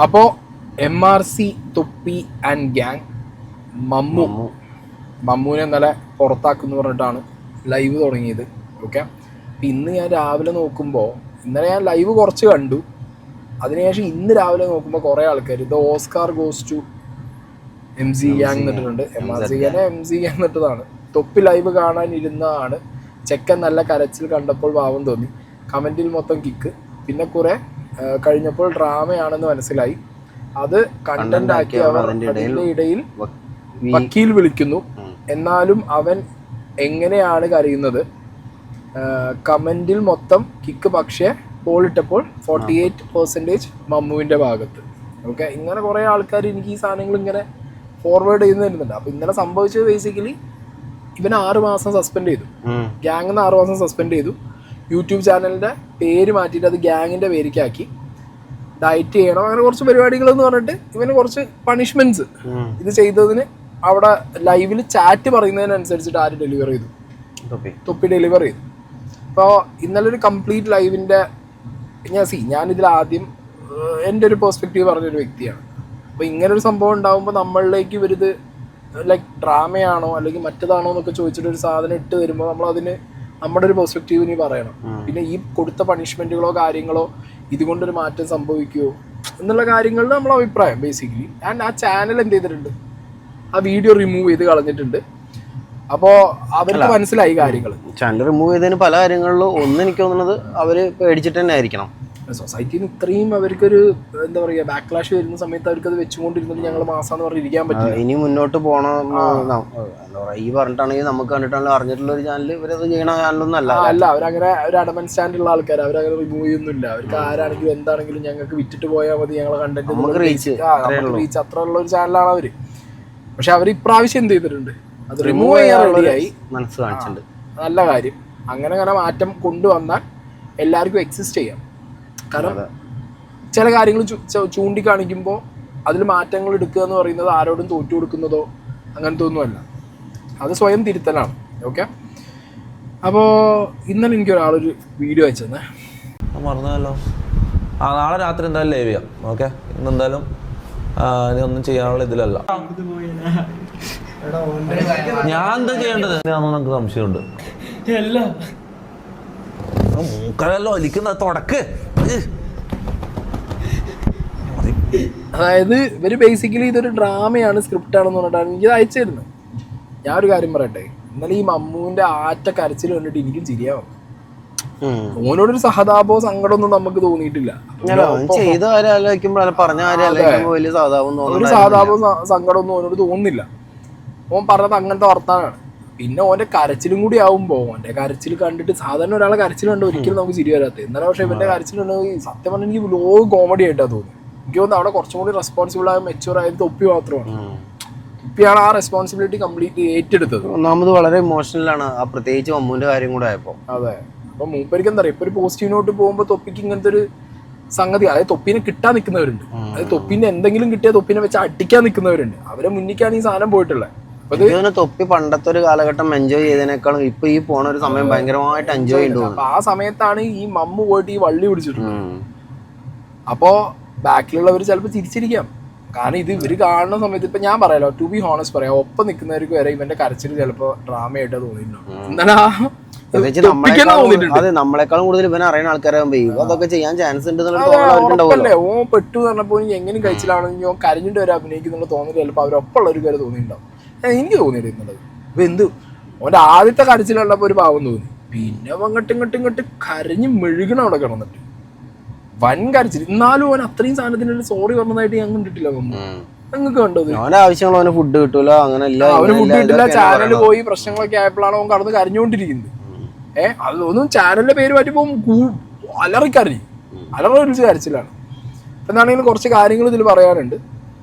അപ്പോൾ MRC തൊപ്പി and gang മമ്മൂനെ ഇന്നലെ പുറത്താക്കുന്നു പറഞ്ഞിട്ടാണ് ലൈവ് തുടങ്ങിയത്. ഓക്കെ, അപ്പം ഇന്ന് ഞാൻ രാവിലെ നോക്കുമ്പോൾ, ഇന്നലെ ഞാൻ ലൈവ് കുറച്ച് കണ്ടു, അതിനുശേഷം ഇന്ന് രാവിലെ നോക്കുമ്പോൾ കുറേ ആൾക്കാർ ഇത് Oscar goes to MC gang എന്നിട്ടുണ്ട്. MRC ഗ്യാങ് MC ഗ്യാങ് എന്നിട്ടതാണ്. തൊപ്പി ലൈവ് കാണാനിരുന്നതാണ്. ചെക്കൻ നല്ല കരച്ചിൽ കണ്ടപ്പോൾ പാവം തോന്നി. കമൻറ്റിൽ മൊത്തം കിക്ക്. പിന്നെ കുറെ കഴിഞ്ഞപ്പോൾ ഡ്രാമയാണെന്ന് മനസ്സിലായി. അത് കണ്ടന്റ് ആക്കി അവർ അതിൻ്റെ ഇടയിൽ വക്കീൽ വിളിക്കുന്നു. എന്നാലും അവൻ എങ്ങനെയാണ് കരയുന്നത്? കമൻറ്റിൽ മൊത്തം കിക്ക്. പക്ഷേ പോളിട്ടപ്പോൾ 48% മമ്മുവിൻ്റെ ഭാഗത്ത്. ഓക്കെ, ഇങ്ങനെ കുറേ ആൾക്കാർ എനിക്ക് ഈ സാധനങ്ങൾ ഇങ്ങനെ ഫോർവേഡ് ചെയ്യുന്ന തരുന്നുണ്ട്. അപ്പോൾ ഇന്നലെ സംഭവിച്ചത് ബേസിക്കലി ഇവനെ 6 മാസം സസ്പെൻഡ് ചെയ്തു. ഗ്യാങ്ങിന്ന് 6 മാസം സസ്പെൻഡ് ചെയ്തു. യൂട്യൂബ് ചാനലിൻ്റെ പേര് മാറ്റിയിട്ട് അത് ഗ്യാങ്ങിൻ്റെ പേരിക്കാക്കി. ഡയറ്റ് ചെയ്യണം, അങ്ങനെ കുറച്ച് പരിപാടികളെന്ന് പറഞ്ഞിട്ട് ഇവന് കുറച്ച് പണിഷ്മെന്റ്സ് ഇത് ചെയ്തതിന് അവിടെ ലൈവിൽ ചാറ്റ് പറയുന്നതിനനുസരിച്ചിട്ട് ആര് ഡെലിവർ ചെയ്തു? തൊപ്പി ഡെലിവർ ചെയ്തു. അപ്പോൾ ഇന്നലെ ഒരു കംപ്ലീറ്റ് ലൈവിൻ്റെ ഞാനിതിൽ ആദ്യം എൻ്റെ ഒരു പെർസ്പെക്റ്റീവ് പറഞ്ഞൊരു വ്യക്തിയാണ്. അപ്പോൾ ഇങ്ങനൊരു സംഭവം ഉണ്ടാകുമ്പോൾ നമ്മളിലേക്ക് ഇവരിത് ലൈക്ക് ഡ്രാമയാണോ അല്ലെങ്കിൽ മറ്റേതാണോ എന്നൊക്കെ ചോദിച്ചിട്ട് ഒരു സാധനം ഇട്ട് തരുമ്പോൾ നമ്മളതിന് നമ്മുടെ ഒരു പെർസ്പെക്റ്റീവ് നീ പറയണം. പിന്നെ ഈ കൊടുത്ത പണിഷ്മെൻറ്റുകളോ കാര്യങ്ങളോ ഇതുകൊണ്ടൊരു മാറ്റം സംഭവിക്കുമോ എന്നുള്ള കാര്യങ്ങളുടെ നമ്മളെ അഭിപ്രായം ബേസിക്കലി. ആൻഡ് ആ ചാനൽ എന്ത് ചെയ്തിട്ടുണ്ട്? ആ വീഡിയോ റിമൂവ് ചെയ്ത് കളഞ്ഞിട്ടുണ്ട്. അപ്പോൾ അവർക്ക് മനസ്സിലായി കാര്യങ്ങൾ. ചാനൽ റിമൂവ് ചെയ്തതിന് പല കാര്യങ്ങളിലും എനിക്ക് തോന്നുന്നത് അവര് പേടിച്ചിട്ട് തന്നെ ആയിരിക്കണം. സൊസൈറ്റിന്ന് ഇത്രയും അവർക്കൊരു എന്താ പറയുക ബാക്ക്ലാഷ് വരുന്ന സമയത്ത് അവർക്കത് വെച്ചുകൊണ്ടിരുന്നിട്ട് ഞങ്ങൾ മാസാന്ന് പറഞ്ഞ് ഇരിക്കാൻ പറ്റില്ല. ഇനി മുന്നോട്ട് പോകണം എന്താ പറയുക, ഈ പറഞ്ഞിട്ടാണെങ്കിൽ നമുക്ക് കണ്ടിട്ടാണെങ്കിൽ അറിഞ്ഞിട്ടുള്ള ഒരു ചാനൽ ഇവരത് ചെയ്യണ ചാനലൊന്നും അല്ല. അവരങ്ങനെ ഒരു അഡമൻ സ്റ്റാൻഡ് ഉള്ള ആൾക്കാർ, അവരങ്ങനെ റിമൂവ് ചെയ്യുന്നില്ല. അവർക്ക് ആരാണെങ്കിലും എന്താണെങ്കിലും ഞങ്ങൾക്ക് വിറ്റിട്ട് പോയാൽ മതി, ഞങ്ങളെ കണ്ടന്റ് റീച്ച് അത്ര ഉള്ള ഒരു ചാനലാണ് അവര്. പക്ഷെ അവർ ഇപ്രാവശ്യം എന്ത് ചെയ്തിട്ടുണ്ട്? അത് റിമൂവ് ചെയ്യാൻ റെഡിയായി. മനസ്സ് കാണിച്ചിട്ടുണ്ട്. നല്ല കാര്യം. അങ്ങനെ മാറ്റം കൊണ്ടുവന്നാൽ എല്ലാവർക്കും എക്സിസ്റ്റ് ചെയ്യാം. കാരണം ചില കാര്യങ്ങൾ ചൂണ്ടിക്കാണിക്കുമ്പോൾ അതിൽ മാറ്റങ്ങൾ എടുക്കുക എന്ന് പറയുന്നത് ആരോടും തോറ്റു കൊടുക്കുന്നതോ അങ്ങനത്തെ ഒന്നുമല്ല, അത് സ്വയം തിരുത്തലാണ്. ഓക്കെ, അപ്പോൾ ഇന്നലെ എനിക്ക് ഒരാളൊരു വീഡിയോ അയച്ചെന്നേ, മറന്നല്ലോ. നാളെ രാത്രി എന്തായാലും ലൈവ് ചെയ്യാം. ഓക്കെ, ഇന്നെന്തായാലും ഇനി ഒന്നും ചെയ്യാനുള്ള ഇതിലല്ല. ഞാൻ എന്താ ചെയ്യേണ്ടത്? നമുക്ക് സംശയമുണ്ട്. മൂക്കലല്ലോ ഒലിക്കുന്ന തുടക്ക്. അതായത് ഇവര് ബേസിക്കലി ഇതൊരു ഡ്രാമയാണ്, സ്ക്രിപ്റ്റ് ആണെന്ന് പറഞ്ഞിട്ടാണ് എനിക്ക് അയച്ചിരുന്നത്. ഞാൻ ഒരു കാര്യം പറയട്ടെ, ഇന്നലെ ഈ മമ്മൂന്റെ ആറ്റ കരച്ചിൽ കണ്ടിട്ട് എനിക്കും ചിരിയാവും. ഓനോടൊരു സഹതാപോ സങ്കടമൊന്നും നമുക്ക് തോന്നിയിട്ടില്ല. ഒരു സഹതാപോ സങ്കടമൊന്നും ഓനോട് തോന്നുന്നില്ല. ഓൻ പറഞ്ഞത് അങ്ങനത്തെ വർത്താനാണ്. പിന്നെ ഓന്റെ കരച്ചിലും കൂടി ആവുമ്പോ ഓന്റെ കരച്ചിൽ കണ്ടിട്ട് സാധാരണ ഒരാളെ കരച്ചിൽ കണ്ട് ഒരിക്കലും നമുക്ക് ചിരി വരാത്തത്. ഇന്നലെ പക്ഷെ ഇവന്റെ കരച്ചിൽ കണ്ടെങ്കിൽ സത്യം പറഞ്ഞാൽ എനിക്ക് ലോ കോമഡി ആയിട്ടാ തോന്നി. എനിക്ക് തോന്നുന്നു അവിടെ കുറച്ചും കൂടി റെസ്പോൺസിബിൾ ആയ മെച്യൂർ ആയത് തൊപ്പി മാത്രമാണ്. തൊപ്പിയാണ് ആ റെസ്പോൺസിബിലിറ്റി കംപ്ലീറ്റ് ഏറ്റെടുത്തത്. ഒന്നാമത് വളരെ ഇമോഷണലാണ്, പ്രത്യേകിച്ച് മമ്മൂന്റെ കാര്യം കൂടെ ആയപ്പോ. അതെ, അപ്പൊ മൂപ്പർക്ക് എന്താ പറയാ, ഇപ്പൊ ഒരു പോസിറ്റീവ് നോട്ട് പോകുമ്പോ തൊപ്പിക്ക് ഇങ്ങനത്തെ ഒരു സംഗതി, അതായത് തൊപ്പിനെ കിട്ടാൻ നിൽക്കുന്നവരുണ്ട്, അതായത് തൊപ്പിനെ എന്തെങ്കിലും കിട്ടിയാൽ തൊപ്പിനെ വെച്ച് അടിക്കാൻ നിൽക്കുന്നവരുണ്ട്. അവരെ മുന്നിക്കാണ് ഈ സാധനം പോയിട്ടുള്ളത്. തൊപ്പി പണ്ടത്തെ ഒരു കാലഘട്ടം എൻജോയ് ചെയ്തതിനേക്കാളും ഇപ്പൊ ഈ പോണ ഒരു സമയം ഭയങ്കരമായിട്ട് എൻജോയ് ചെയ്തു. അപ്പൊ ആ സമയത്താണ് ഈ മമ്മു പോയിട്ട് ഈ വള്ളി പിടിച്ചിട്ടുള്ളത്. അപ്പോ ബാക്കിലുള്ളവർ ചിലപ്പോൾ തിരിച്ചിരിക്കാം. കാരണം ഇത് ഇവര് കാണുന്ന സമയത്ത് ഇപ്പൊ ഞാൻ പറയാലോ, ടു ബി ഹോണസ്റ്റ് പറയാം, ഒപ്പം നിൽക്കുന്നവർക്ക് വരെ ഇവന്റെ കരച്ചിൽ ചിലപ്പോ ഡ്രാമയായിട്ട് തോന്നിയിട്ടുണ്ടാവും. അതെ, നമ്മളെക്കാളും കൂടുതൽ ഇവനെ അറിയുന്ന ആൾക്കാരാകുമ്പോ അതൊക്കെ ചെയ്യാൻ ചാൻസ് ഉണ്ട്. ഓ പെട്ടു പറഞ്ഞപ്പോ എങ്ങനെ കഴിച്ചിലാണെങ്കിൽ ഓൻ കരഞ്ഞിട്ട് വരെ അഭിനയിക്കുന്നുള്ള തോന്നൽ ചിലപ്പോൾ അവരൊപ്പമുള്ളവർക്ക് വരെ തോന്നിയിട്ടുണ്ടാവും. എനിക്ക് തോന്നിയിരുന്നുള്ളത് ഇപ്പൊ എന്ത് ഓന്റെ ആദ്യത്തെ കരച്ചിലുള്ളപ്പോ ഒരു പാവം തോന്നി. പിന്നെ ഇങ്ങോട്ട് കരഞ്ഞ് മെഴുകണം അവിടെ കിടന്നിട്ട് വൻ കരച്ചിൽ. എന്നാലും ഓൻ അത്രയും സാധനത്തിന് സോറി പറഞ്ഞതായിട്ട് ഞാൻ കണ്ടിട്ടില്ല. നിങ്ങൾക്ക് കണ്ടത് ആവശ്യങ്ങൾ ഫുഡ് കിട്ടൂല, അങ്ങനെ അവന് ഫുഡ് കിട്ടില്ല. ചാനൽ പോയി പ്രശ്നങ്ങളൊക്കെ ആയപ്പോഴാണ് അവൻ കടന്ന് കരഞ്ഞുകൊണ്ടിരിക്കുന്നത്. അതൊന്നും ചാനലിന്റെ പേര് മാറ്റിപ്പോ അലറിക്കരഞ്ഞു, അലറിച്ച് കരച്ചിലാണ്. എന്നാണെങ്കിലും കുറച്ച് കാര്യങ്ങൾ ഇതിൽ പറയാനുണ്ട്.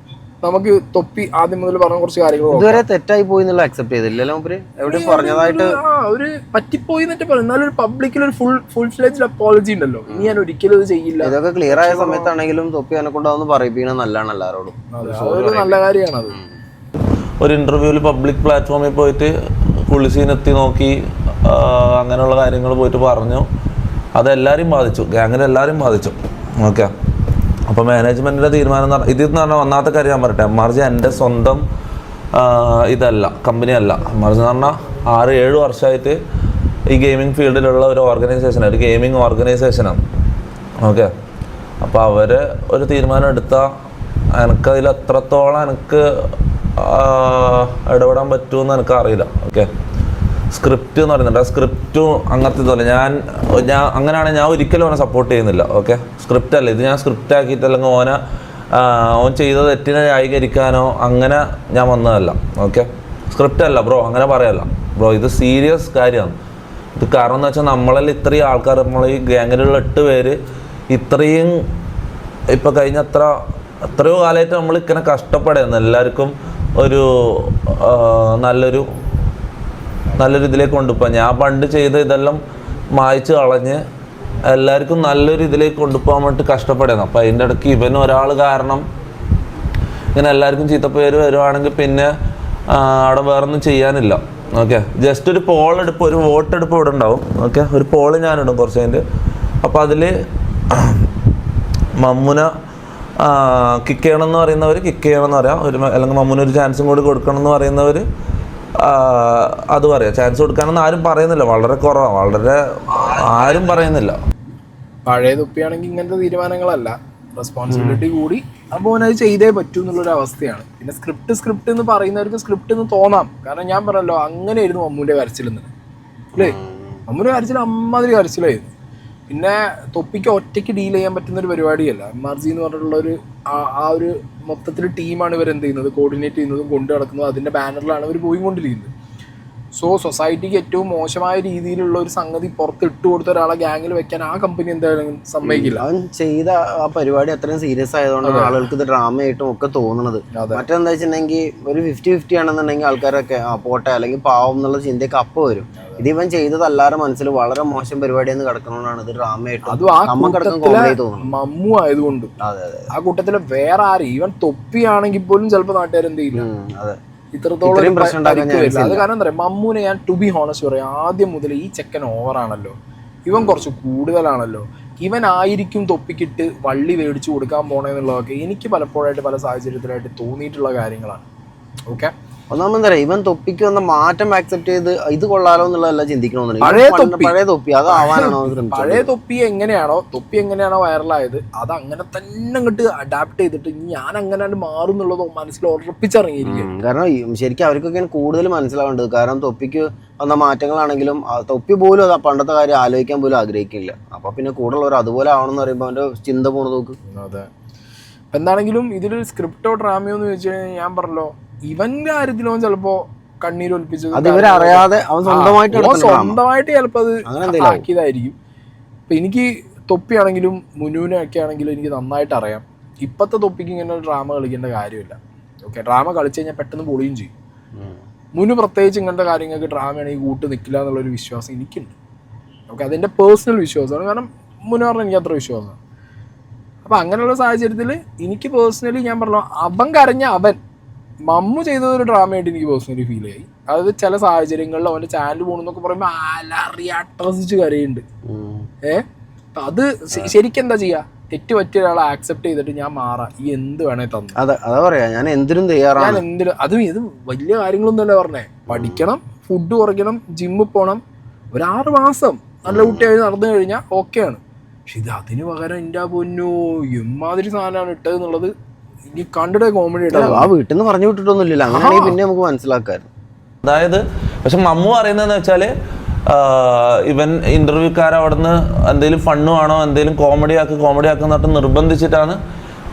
നമുക്ക് തൊപ്പി ആദ്യം മുതൽ പറഞ്ഞ കുറച്ച് കാര്യങ്ങൾ ഇതുവരെ തെറ്റായി പോയി എന്നുള്ള അക്സെപ്റ്റ് ചെയ്തില്ലല്ലോ എവിടെ പറഞ്ഞതായിട്ട്. ഒരു പറ്റിപ്പോയി എന്നിട്ട് പറയും. എന്നാലും ഒരു പബ്ലിക്കിൽ ഒരു ഫുൾ ഫ്ലെഡ്ജ്ഡ് അപ്പോളജി ഉണ്ടല്ലോ. ഇനി ഞാൻ ഒരിക്കലും ഇത് ചെയ്യില്ല. ഇതൊക്കെ ക്ലിയർ ആയ സമയത്താണെങ്കിലും തൊപ്പി എന്നെ കൊണ്ടാവുന്ന പറയിപ്പിക്കണം നല്ലതാണ് എല്ലാവരോടും. അതൊരു നല്ല കാര്യമാണ്. അത് ഒരു ഇന്റർവ്യൂവിൽ പബ്ലിക് പ്ലാറ്റ്ഫോമിൽ പോയിട്ട് കുളിസീനെത്തി നോക്കി അങ്ങനെയുള്ള കാര്യങ്ങൾ പോയിട്ട് പറഞ്ഞു. അതെല്ലാവരും ബാധിച്ചു, ഗ്യാങ്ങിനെ എല്ലാവരും ബാധിച്ചു. ഓക്കെ, അപ്പോൾ മാനേജ്മെൻറ്റിൻ്റെ തീരുമാനം എന്ന് പറഞ്ഞാൽ ഇതെന്ന് പറഞ്ഞാൽ ഒന്നാമത്തെ കാര്യം ഞാൻ പറയട്ടെ, MRG എൻ്റെ സ്വന്തം ഇതല്ല, കമ്പനിയല്ല. MRG എന്ന് പറഞ്ഞാൽ 6-7 വർഷമായിട്ട് ഈ ഗെയിമിംഗ് ഫീൽഡിലുള്ള ഒരു ഓർഗനൈസേഷനാണ്, ഒരു ഗെയിമിംഗ് ഓർഗനൈസേഷനാണ്. ഓക്കെ, അപ്പോൾ അവർ ഒരു തീരുമാനം എടുത്താൽ എനിക്കതിൽ എത്രത്തോളം എനിക്ക് ഇടപെടാൻ പറ്റുമെന്ന് എനിക്കറിയില്ല. ഓക്കെ, സ്ക്രിപ്റ്റ് എന്ന് പറയുന്നുണ്ട്, ആ സ്ക്രിപ്റ്റും അങ്ങനത്തെ ഇതല്ല. ഞാൻ അങ്ങനെയാണെങ്കിൽ ഞാൻ ഒരിക്കലും ഓനെ സപ്പോർട്ട് ചെയ്യുന്നില്ല. ഓക്കെ, സ്ക്രിപ്റ്റ് അല്ല ഇത്, ഞാൻ സ്ക്രിപ്റ്റ് ആക്കിയിട്ട് അല്ലെങ്കിൽ ഓൻ ചെയ്ത തെറ്റിനെ ന്യായീകരിക്കാനോ അങ്ങനെ ഞാൻ വന്നതല്ല. ഓക്കെ, സ്ക്രിപ്റ്റ് അല്ല ബ്രോ, അങ്ങനെ പറയല്ല ബ്രോ, ഇത് സീരിയസ് കാര്യമാണ്. ഇത് കാരണം എന്ന് വെച്ചാൽ നമ്മളെല്ലാം ഇത്രയും ആൾക്കാർ, നമ്മൾ ഈ ഗ്യാങ്ങിലുള്ള 8 പേര് ഇത്രയും ഇപ്പം കഴിഞ്ഞ എത്രയോ കാലമായിട്ട് നമ്മൾ ഇങ്ങനെ കഷ്ടപ്പെടുന്നു. എല്ലാവർക്കും ഒരു നല്ലൊരു ഇതിലേക്ക് കൊണ്ടുപോകാൻ, ഞാൻ പണ്ട് ചെയ്ത ഇതെല്ലാം മായ്ച്ച് കളഞ്ഞ് എല്ലാവർക്കും നല്ലൊരു ഇതിലേക്ക് കൊണ്ടുപോകാൻ വേണ്ടിയിട്ട് കഷ്ടപ്പെടുന്നു. അപ്പോൾ അതിൻ്റെ ഇടയ്ക്ക് ഇവന് ഒരാൾ കാരണം ഇങ്ങനെ എല്ലാവർക്കും ചീത്തപ്പേര് വരുവാണെങ്കിൽ പിന്നെ അവിടെ വേറൊന്നും ചെയ്യാനില്ല. ഓക്കെ, ജസ്റ്റ് ഒരു പോളെടുപ്പ്, ഒരു വോട്ടെടുപ്പ് ഇവിടെ ഉണ്ടാവും. ഓക്കെ, ഒരു പോള് ഞാനിടും കുറച്ച് കഴിഞ്ഞിട്ട്. അപ്പോൾ അതിൽ മമ്മുന കിക്ക് ചെയ്യണമെന്ന് പറയുന്നവർ കിക്ക് ചെയ്യണമെന്ന് പറയാം, അല്ലെങ്കിൽ മമ്മുന ഒരു ചാൻസും കൂടി കൊടുക്കണം എന്ന് പറയുന്നവർ അത് പറയാം. ചാൻസ് കൊടുക്കാനൊന്നും ആരും പറയുന്നില്ല, വളരെ കുറവാണ്, വളരെ ആരും പറയുന്നില്ല. പഴയ തൊപ്പിയാണെങ്കിൽ ഇങ്ങനത്തെ തീരുമാനങ്ങളല്ല, റെസ്പോൺസിബിലിറ്റി കൂടി അപ്പോൾ അവനത് ചെയ്തേ പറ്റൂ എന്നുള്ളൊരു അവസ്ഥയാണ്. പിന്നെ സ്ക്രിപ്റ്റ് എന്ന് പറയുന്നവർക്ക് സ്ക്രിപ്റ്റ് എന്ന് തോന്നാം, കാരണം ഞാൻ പറഞ്ഞല്ലോ അങ്ങനെയായിരുന്നു മമ്മൂൻ്റെ കരച്ചിലെന്ന് അല്ലേ. മമ്മൂൻ്റെ കരച്ചിൽ അമ്മാതിരി കരച്ചിലായിരുന്നു. പിന്നെ തൊപ്പിക്ക് ഒറ്റയ്ക്ക് ഡീൽ ചെയ്യാൻ പറ്റുന്ന ഒരു പരിപാടിയല്ല. MRG എന്ന് പറഞ്ഞിട്ടുള്ളൊരു ആ ഒരു മൊത്തത്തിൽ ടീമാണ് ഇവരെന്ത് ചെയ്യുന്നത്, കോർഡിനേറ്റ് ചെയ്യുന്നതും കൊണ്ടു നടക്കുന്നതും അതിൻ്റെ ബാനറിലാണ് അവർ പോയിക്കൊണ്ടിരിക്കുന്നത്. സോ സൊസൈറ്റിക്ക് ഏറ്റവും മോശമായ രീതിയിലുള്ള ഒരു സംഗതി പുറത്തിട്ട് കൊടുത്ത ഒരാളെ ഗ്യാങ്ങിൽ വെക്കാൻ ആ കമ്പനി എന്തായാലും സമ്മതിക്കില്ല. അവൻ ചെയ്ത ആ പരിപാടി അത്രയും സീരിയസ് ആയതുകൊണ്ടാണ് ആളുകൾക്ക് ഇത് ഡ്രാമയായിട്ടും ഒക്കെ തോന്നുന്നത്. മറ്റെന്താ വെച്ചിട്ടുണ്ടെങ്കിൽ ഒരു 50-50 ആണെന്നുണ്ടെങ്കിൽ ആൾക്കാരൊക്കെ പോട്ടെ അല്ലെങ്കിൽ പാവം എന്നുള്ള ചിന്തയൊക്കെ അപ്പം വരും. ഇത് ഇവൻ ചെയ്തതല്ലാതെ മനസ്സിൽ വളരെ മോശം പരിപാടിയെന്ന് കിടക്കണോണ്ടാണ് ഇത് ഡ്രാമയായിട്ടും മമ്മു ആയതുകൊണ്ട്. ആ കൂട്ടത്തില് വേറെ ആരും, ഈവൻ തൊപ്പിയാണെങ്കിൽ പോലും ചിലപ്പോൾ നാട്ടുകാർ എന്ത് ചെയ്യില്ല, ഇത്രത്തോളം പ്രശ്നം. അത് കാരണം എന്താ പറയുക, മമ്മൂനെ ഞാൻ ടു ബി ഹോണസ്റ്റ് പറയാം, ആദ്യം മുതൽ ഈ ചെക്കൻ ഓവറാണല്ലോ, ഇവൻ കുറച്ച് കൂടുതലാണല്ലോ, ഇവനായിരിക്കും തൊപ്പിക്കിട്ട് വള്ളി മേടിച്ചു കൊടുക്കാൻ പോണെന്നുള്ളതൊക്കെ എനിക്ക് പലപ്പോഴായിട്ട് പല സാഹചര്യത്തിലായിട്ട് തോന്നിയിട്ടുള്ള കാര്യങ്ങളാണ്. ഓക്കെ, ഒന്നാമത് ഇവൻ തൊപ്പിക്ക് വന്ന മാറ്റം ആക്സെപ്റ്റ് ചെയ്ത് ഇത് കൊള്ളാലോ എന്നുള്ളതല്ല ചിന്തിക്കണമെന്നുണ്ട്. പഴയ തൊപ്പി അത് ആവാനാണോ പഴയ തൊപ്പി എങ്ങനെയാണോ വൈറലായത് അത് അങ്ങനെ തന്നെ അങ്ങോട്ട് അഡാപ്റ്റ് ചെയ്തിട്ട് ഞാൻ അങ്ങനെ മാറും എന്നുള്ളത് മനസ്സിൽ ഉറപ്പിച്ചിറങ്ങിയിരിക്കും. കാരണം ശരിക്കും അവർക്കൊക്കെയാണ് കൂടുതൽ മനസ്സിലാവേണ്ടത്. കാരണം തൊപ്പിക്ക് വന്ന മാറ്റങ്ങളാണെങ്കിലും തൊപ്പി പോലും അത് പണ്ടത്തെ കാര്യം ആലോചിക്കാൻ പോലും ആഗ്രഹിക്കില്ല. അപ്പൊ പിന്നെ കൂടുതലുള്ളവർ അതുപോലെ ആവണമെന്ന് പറയുമ്പോൾ അവന്റെ ചിന്ത പോണ നോക്ക്. അതെ, എന്താണെങ്കിലും ഇതിലൊരു സ്ക്രിപ്റ്റോ ഡ്രാമയോ എന്ന് ചോദിച്ചു കഴിഞ്ഞാൽ ഞാൻ പറഞ്ഞല്ലോ, ഇവന്റെ കാര്യത്തിലോ ചിലപ്പോ കണ്ണീരൊലിപ്പിച്ചത് സ്വന്തമായിട്ട് ചിലപ്പോ അത് ആക്കിയതായിരിക്കും. ഇപ്പൊ എനിക്ക് തൊപ്പിയാണെങ്കിലും മുനുവിനൊക്കെ ആണെങ്കിലും എനിക്ക് നന്നായിട്ട് അറിയാം ഇപ്പത്തെ തൊപ്പിക്ക് ഇങ്ങനെ ഡ്രാമ കളിക്കേണ്ട കാര്യമില്ല. ഓക്കെ, ഡ്രാമ കളിച്ചു കഴിഞ്ഞാൽ പെട്ടെന്ന് പൊളിയും ചെയ്യും. മുനു പ്രത്യേകിച്ച് ഇങ്ങനത്തെ കാര്യങ്ങൾക്ക് ഡ്രാമയാണെങ്കിൽ കൂട്ട് നിൽക്കില്ല എന്നുള്ളൊരു വിശ്വാസം എനിക്കുണ്ട്. ഓക്കെ, അതെൻ്റെ പേഴ്സണൽ വിശ്വാസമാണ്. കാരണം മുനു പറഞ്ഞാൽ എനിക്ക് അത്ര വിശ്വാസമാണ്. അപ്പം അങ്ങനെയുള്ള സാഹചര്യത്തിൽ എനിക്ക് പേഴ്സണലി ഞാൻ പറഞ്ഞു, അവൻ കരഞ്ഞ അവൻ മമ്മു ചെയ്തതൊരു ഡ്രാമയായിട്ട് എനിക്ക് പേഴ്സണലി ഫീൽ ആയി. അതായത് ചില സാഹചര്യങ്ങളിൽ അവൻ്റെ ചാനൽ പോകണമെന്നൊക്കെ പറയുമ്പോൾ അലറി അട്ടസിച്ച് കരയുണ്ട്. അത് ശരിക്കും എന്താ ചെയ്യുക, തെറ്റ് പറ്റിയ ഒരാളെ ആക്സെപ്റ്റ് ചെയ്തിട്ട് ഞാൻ മാറാം, ഈ എന്ത് വേണേ തന്നു. അതാ പറയാ, ഞാൻ എന്തിനും തയ്യാറാണ്. അതും ഇത് വലിയ കാര്യങ്ങളൊന്നുമല്ല പറഞ്ഞേ. പഠിക്കണം, ഫുഡ് കുറയ്ക്കണം, ജിമ്മിൽ പോകണം, ഒരു 6 മാസം നല്ല കുട്ടിയായി നടന്നു കഴിഞ്ഞാൽ ഓക്കെയാണ്. പക്ഷെ ഇത് അതിന് പകരം എൻ്റെ പൊന്നോ എമ്മാതിരി സാധനമാണ് ഇട്ടത് എന്നുള്ളത് ഈ കണ്ടിട്ട് കോമഡി ഇട്ടത്. ആ വീട്ടിൽ നിന്ന് പറഞ്ഞു വിട്ടിട്ടൊന്നുമില്ല, അങ്ങനെയാണെങ്കിൽ പിന്നെ നമുക്ക് മനസ്സിലാക്കായിരുന്നു. അതായത് പക്ഷെ മമ്മു പറയുന്നതെന്ന് വെച്ചാല് ഇവൻ ഇന്റർവ്യൂക്കാരവിടുന്ന് എന്തെങ്കിലും ഫണ്ണു ആണോ എന്തെങ്കിലും കോമഡി ആക്കുന്നിട്ട് നിർബന്ധിച്ചിട്ടാണ്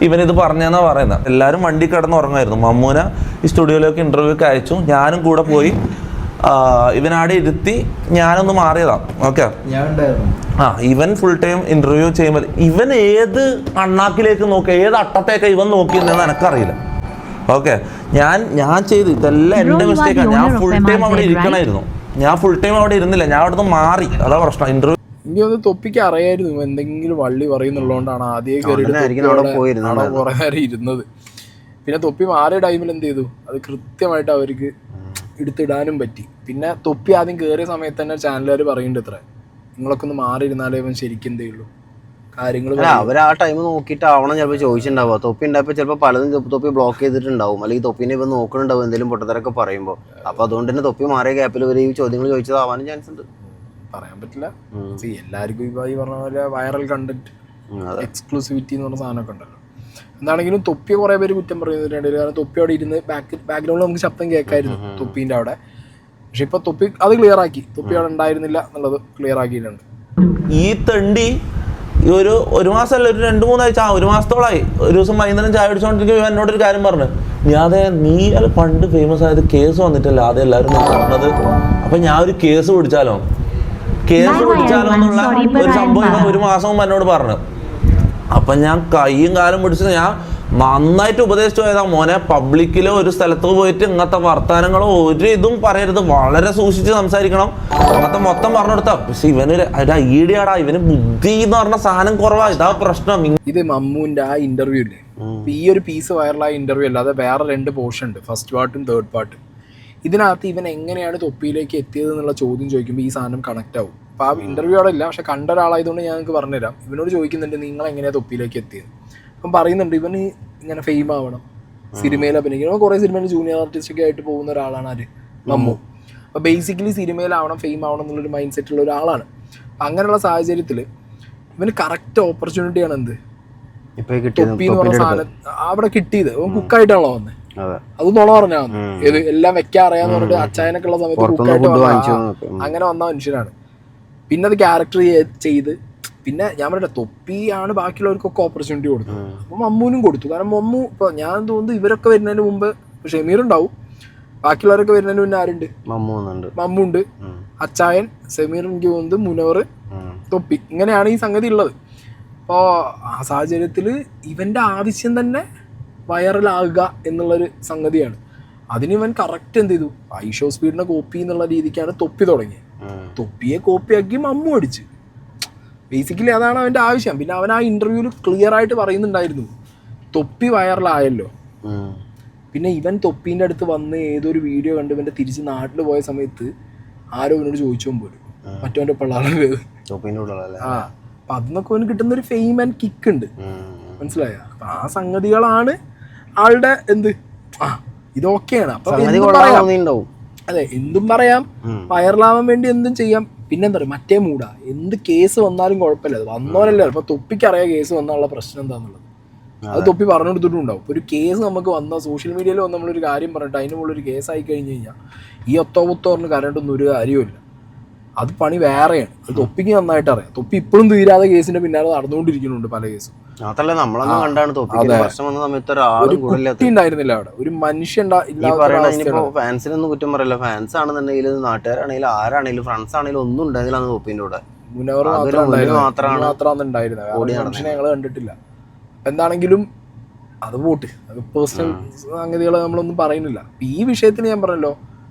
ഇവനിത് പറഞ്ഞതെന്നാ പറയുന്നത്. എല്ലാവരും വണ്ടി കിടന്ന് ഉറങ്ങായിരുന്നു. മമ്മൂനെ ഈ സ്റ്റുഡിയോയിലേക്ക് ഇന്റർവ്യൂക്ക് അയച്ചു, ഞാനും കൂടെ പോയി. ഇവനാടെ ഇരുത്തി ഞാനൊന്ന് മാറിയതാണ്. ഓക്കെ, ഇവൻ ഫുൾ ടൈം ഇന്റർവ്യൂ ചെയ്യുമ്പോൾ ഇവൻ ഏത് അണ്ണാക്കിലേക്ക് നോക്കി ഏത് അട്ടത്തേക്ക് ഇവൻ നോക്കിയെന്ന് എനിക്കറിയില്ല. ഓക്കെ, ഞാൻ ചെയ്ത് ഇതെല്ലാം എൻ്റെ മിസ്റ്റേക്കാണ്. ഞാൻ ഫുൾ ടൈം അവിടെ ഇരിക്കണമായിരുന്നു. ഞാൻ ഫുൾ ടൈം അവിടെ ഇരുന്നില്ല, ഞാൻ അവിടുന്ന് മാറി. അതാ പ്രശ്നം. ഇന്റർവ്യൂ എനിക്ക് ഒന്ന് തൊപ്പിക്ക് അറിയായിരുന്നു എന്തെങ്കിലും വള്ളി പറയുന്നുള്ളതുകൊണ്ടാണ് ആദ്യം കുറെ നേരം ഇരുന്നത്. പിന്നെ തൊപ്പി മാറിയ ടൈമിൽ എന്ത് ചെയ്തു, അത് കൃത്യമായിട്ട് അവർക്ക് എടുത്തിടാനും പറ്റി. പിന്നെ തൊപ്പി ആദ്യം കയറിയ സമയത്ത് തന്നെ ചാനലുകാർ പറയുന്നുണ്ട്, ഇത്ര നിങ്ങളൊക്കെ ഒന്ന് മാറിയിരുന്നാലേ ഇവൻ ശരിക്കും എന്തേ ഉള്ളൂ. കാര്യങ്ങൾ. അവർ ആ ടൈം നോക്കിയിട്ടാവണം ചിലപ്പോൾ ചോദിച്ചിട്ടുണ്ടാവുക. തൊപ്പി ഉണ്ടായപ്പോൾ ചിലപ്പോൾ പലതും തൊപ്പി ബ്ലോക്ക് ചെയ്തിട്ടുണ്ടാവും, അല്ലെങ്കിൽ തൊപ്പിനെ ഇപ്പം നോക്കുന്നുണ്ടാവും എന്തെങ്കിലും പൊട്ടത്തരൊക്കെ പറയുമ്പോൾ. അപ്പോൾ അതുകൊണ്ട് തന്നെ തൊപ്പി മാറിയ ഗ്യാപ്പിൽ ഇവർ ഈ ചോദ്യങ്ങൾ ചോദിച്ചതാവാനും ചാൻസ് ഉണ്ട്. പറയാൻ പറ്റില്ല. എല്ലാവർക്കും ഇപ്പോൾ ഈ പറഞ്ഞ പോലെ വൈറൽ കണ്ടന്റ്, എക്സ്ക്ലൂസിവിറ്റി എന്ന് പറഞ്ഞ സാധനമൊക്കെ ഉണ്ടല്ലോ. എന്താണെങ്കിലും തൊപ്പിയെ കുറേ പേര് കുറ്റം പറയുന്നുണ്ട്. കാരണം തൊപ്പി അവിടെ ഇരുന്ന് ബാക്ക്ഗ്രൗണ്ടിൽ നമുക്ക് ശബ്ദം കേൾക്കായിരുന്നു തൊപ്പീൻ്റെ അവിടെ. പക്ഷെ ഇപ്പൊ തൊപ്പി അത് ക്ലിയർ ആക്കി, തൊപ്പി അവിടെ ഉണ്ടായിരുന്നില്ല എന്നുള്ളത് ക്ലിയർ ആക്കിയിട്ടുണ്ട്. ഈ തണ്ടി ഒരു മാസമല്ല, ഒരു 2-3 ആഴ്ച, ഒരു മാസത്തോളമായി. ഒരു ദിവസം വൈകുന്നേരം ചായ അടിച്ചുകൊണ്ടിരിക്കുമ്പോൾ എന്നോടൊരു കാര്യം പറഞ്ഞു, നീ അത് പണ്ട് ഫേമസ് ആയത് കേസ് വന്നിട്ടല്ല ആദ്യം എല്ലാവരും പറഞ്ഞത്. അപ്പൊ ഞാൻ ഒരു കേസ് പിടിച്ചാലോ എന്നുള്ള ഒരു സംഭവം ഒരു മാസം മുമ്പ് എന്നോട് പറഞ്ഞു. അപ്പൊ ഞാൻ കൈയും കാലും പിടിച്ച് ഞാൻ നന്നായിട്ട് ഉപദേശിച്ചു പോയതാ, മോനെ പബ്ലിക്കിലോ ഒരു സ്ഥലത്ത് പോയിട്ട് ഇങ്ങനത്തെ വർത്താനങ്ങളോ ഒരു ഇതും പറയരുത്, വളരെ സൂക്ഷിച്ച് സംസാരിക്കണം, അങ്ങനത്തെ മൊത്തം പറഞ്ഞു കൊടുത്താ. പക്ഷെ ഇവന് ഐഡിയാടാ, ഇവന് ബുദ്ധി എന്ന് പറഞ്ഞ സാധനം കുറവാ, ഇതാ പ്രശ്നം. ഇത് മമ്മൂന്റെ ആ ഇന്റർവ്യൂ ഇല്ലേ, ഈ ഒരു പീസ് വൈറലായ ഇന്റർവ്യൂ അല്ലാതെ വേറെ 2 പോർഷൻ ഉണ്ട്, ഫസ്റ്റ് പാർട്ടും തേർഡ് പാർട്ടും. ഇതിനകത്ത് ഇവൻ എങ്ങനെയാണ് തൊപ്പിയിലേക്ക് എത്തിയത് എന്നുള്ള ചോദ്യം ചോദിക്കുമ്പോൾ ഈ സാധനം കണക്ട് ആവും. അപ്പോൾ ആ ഇന്റർവ്യൂ അവിടെ ഇല്ല, പക്ഷെ കണ്ട ഒരാളായതുകൊണ്ട് ഞാൻ നിങ്ങൾക്ക് പറഞ്ഞുതരാം. ഇവനോട് ചോദിക്കുന്നുണ്ട് നിങ്ങൾ എങ്ങനെയാണ് തൊപ്പിയിലേക്ക് എത്തിയത്. അപ്പം പറയുന്നുണ്ട് ഇവന് ഇങ്ങനെ ഫെയിം ആവണം, സിനിമയിൽ അഭിനയിക്കണം. കുറേ സിനിമയിൽ ജൂനിയർ ആർട്ടിസ്റ്റൊക്കെ ആയിട്ട് പോകുന്ന ഒരാളാണ് ആര്, മമ്മു. അപ്പോൾ ബേസിക്കലി സിനിമയിലാവണം, ഫെയിം ആവണം എന്നുള്ളൊരു മൈൻഡ് സെറ്റുള്ള ഒരാളാണ്. അപ്പം അങ്ങനെയുള്ള സാഹചര്യത്തിൽ ഇവന് കറക്റ്റ് ഓപ്പർച്യൂണിറ്റിയാണ് എന്ത് തൊപ്പി എന്ന് പറഞ്ഞ സാധനം അവിടെ കിട്ടിയത്. അവൻ കുക്കായിട്ടാണല്ലോ വന്നത്, അത് നുണ പറഞ്ഞാൽ വന്നു. ഏത് എല്ലാം വെക്കാൻ അറിയാന്ന് പറഞ്ഞിട്ട് അച്ചായനൊക്കെ ഉള്ള സമയത്ത് കുക്കായിട്ട് അങ്ങനെ വന്ന മനുഷ്യനാണ്. പിന്നെ അത് ക്യാരക്ടർ ചെയ്ത് പിന്നെ ഞാൻ പറയട്ടെ, തൊപ്പിയാണ് ബാക്കിയുള്ളവർക്കൊക്കെ ഓപ്പർച്യൂണിറ്റി കൊടുത്തത്. അപ്പോൾ മമ്മൂനും കൊടുത്തു. കാരണം മമ്മു ഇപ്പോൾ ഞാൻ തോന്നുന്നു ഇവരൊക്കെ വരുന്നതിന് മുമ്പ് ഷമീർ ഉണ്ടാവും, ബാക്കിയുള്ളവരൊക്കെ വരുന്നതിന് മുന്നേ ആരുണ്ട്, മമ്മുണ്ട്, അച്ചായൻ, സമീർ, എനിക്ക് തോന്നുന്നത് മുനവർ, തൊപ്പി, ഇങ്ങനെയാണ് ഈ സംഗതി ഉള്ളത്. അപ്പോൾ ആ സാഹചര്യത്തിൽ ഇവൻ്റെ ആവശ്യം തന്നെ വൈറലാകുക എന്നുള്ളൊരു സംഗതിയാണ്. അതിന് ഇവൻ കറക്റ്റ് എന്ത് ചെയ്തു, ഐഷോ സ്പീഡിനെ കോപ്പി എന്നുള്ള രീതിക്കാണ് തൊപ്പി തുടങ്ങിയത്. തൊപ്പിയെ കോപ്പിയാക്കി മമ്മു അടിച്ച്. ബേസിക്കലി അതാണ് അവൻ്റെ ആവശ്യം. പിന്നെ അവൻ ആ ഇന്റർവ്യൂവിൽ ക്ലിയർ ആയിട്ട് പറയുന്നുണ്ടായിരുന്നു, തൊപ്പി വൈറലായല്ലോ. പിന്നെ ഇവൻ തൊപ്പീൻ്റെ അടുത്ത് വന്ന് ഏതൊരു വീഡിയോ കണ്ട് ഇവൻ്റെ തിരിച്ച് നാട്ടിൽ പോയ സമയത്ത് ആരോ ഇവനോട് ചോദിച്ചോ പോലും, മറ്റവൻ്റെ പിള്ളേരുടെ ആ. അപ്പം അതിനൊക്കെ അവന് കിട്ടുന്നൊരു ഫെയിം ആൻഡ് കിക്ക് ഉണ്ട്, മനസ്സിലായ? അപ്പം ആ സംഗതികളാണ് ആളുടെ എന്ത് ഇതൊക്കെയാണ്. അപ്പം അതെ, എന്തും പറയാം, വൈറലാവാൻ വേണ്ടി എന്തും ചെയ്യാം. പിന്നെന്താ പറയുക, മറ്റേ മൂടാ, എന്ത് കേസ് വന്നാലും കുഴപ്പമില്ല, അത് വന്നോരല്ലേ. ഇപ്പൊ തൊപ്പിക്കറിയാം കേസ് വന്നുള്ള പ്രശ്നം എന്താന്നുള്ളത്, അത് തൊപ്പി പറഞ്ഞു കൊടുത്തിട്ടുണ്ടാവും. ഇപ്പോൾ ഒരു കേസ് നമുക്ക് വന്നാൽ സോഷ്യൽ മീഡിയയിൽ വന്ന് നമ്മളൊരു കാര്യം പറഞ്ഞിട്ട് അതിന് മുകളിൽ ഒരു കേസായി കഴിഞ്ഞ് കഴിഞ്ഞാൽ ഈ ഒത്തോപുത്തോറിന് കരണ്ടൊന്നും ഒരു കാര്യമില്ല, അത് പണി വേറെയാണ്. അത് തൊപ്പിക്ക് നന്നായിട്ട് അറിയാം. തൊപ്പി ഇപ്പോഴും തീരാതെ കേസിന്റെ പിന്നാലെ നടന്നുകൊണ്ടിരിക്കുന്നുണ്ട് പല കേസും. ഒരു കുട്ടി ഉണ്ടായിരുന്നില്ല അവിടെ, ഒരു മനുഷ്യൻ ഫാൻസിനൊന്നും കുറ്റം പറയില്ല. ഫാൻസ് ആണെന്നുണ്ടെങ്കിലും നാട്ടുകാരാണെങ്കിലും ആരാണെങ്കിലും ഫ്രണ്ട്സ് ആണെങ്കിലും ഒന്നും ഉണ്ടായിരുന്നില്ല തൊപ്പിന്റെ കൂടെ. മുനവർ മാത്രമാണ് ഉണ്ടായിരുന്നത്, മനുഷ്യനെ ഞങ്ങൾ കണ്ടിട്ടില്ല. എന്താണെങ്കിലും അത് പോട്ട്, അത് പേഴ്സണൽ സംഗതികൾ നമ്മളൊന്നും പറയുന്നില്ല. ഈ വിഷയത്തിന് ഞാൻ പറഞ്ഞല്ലോ,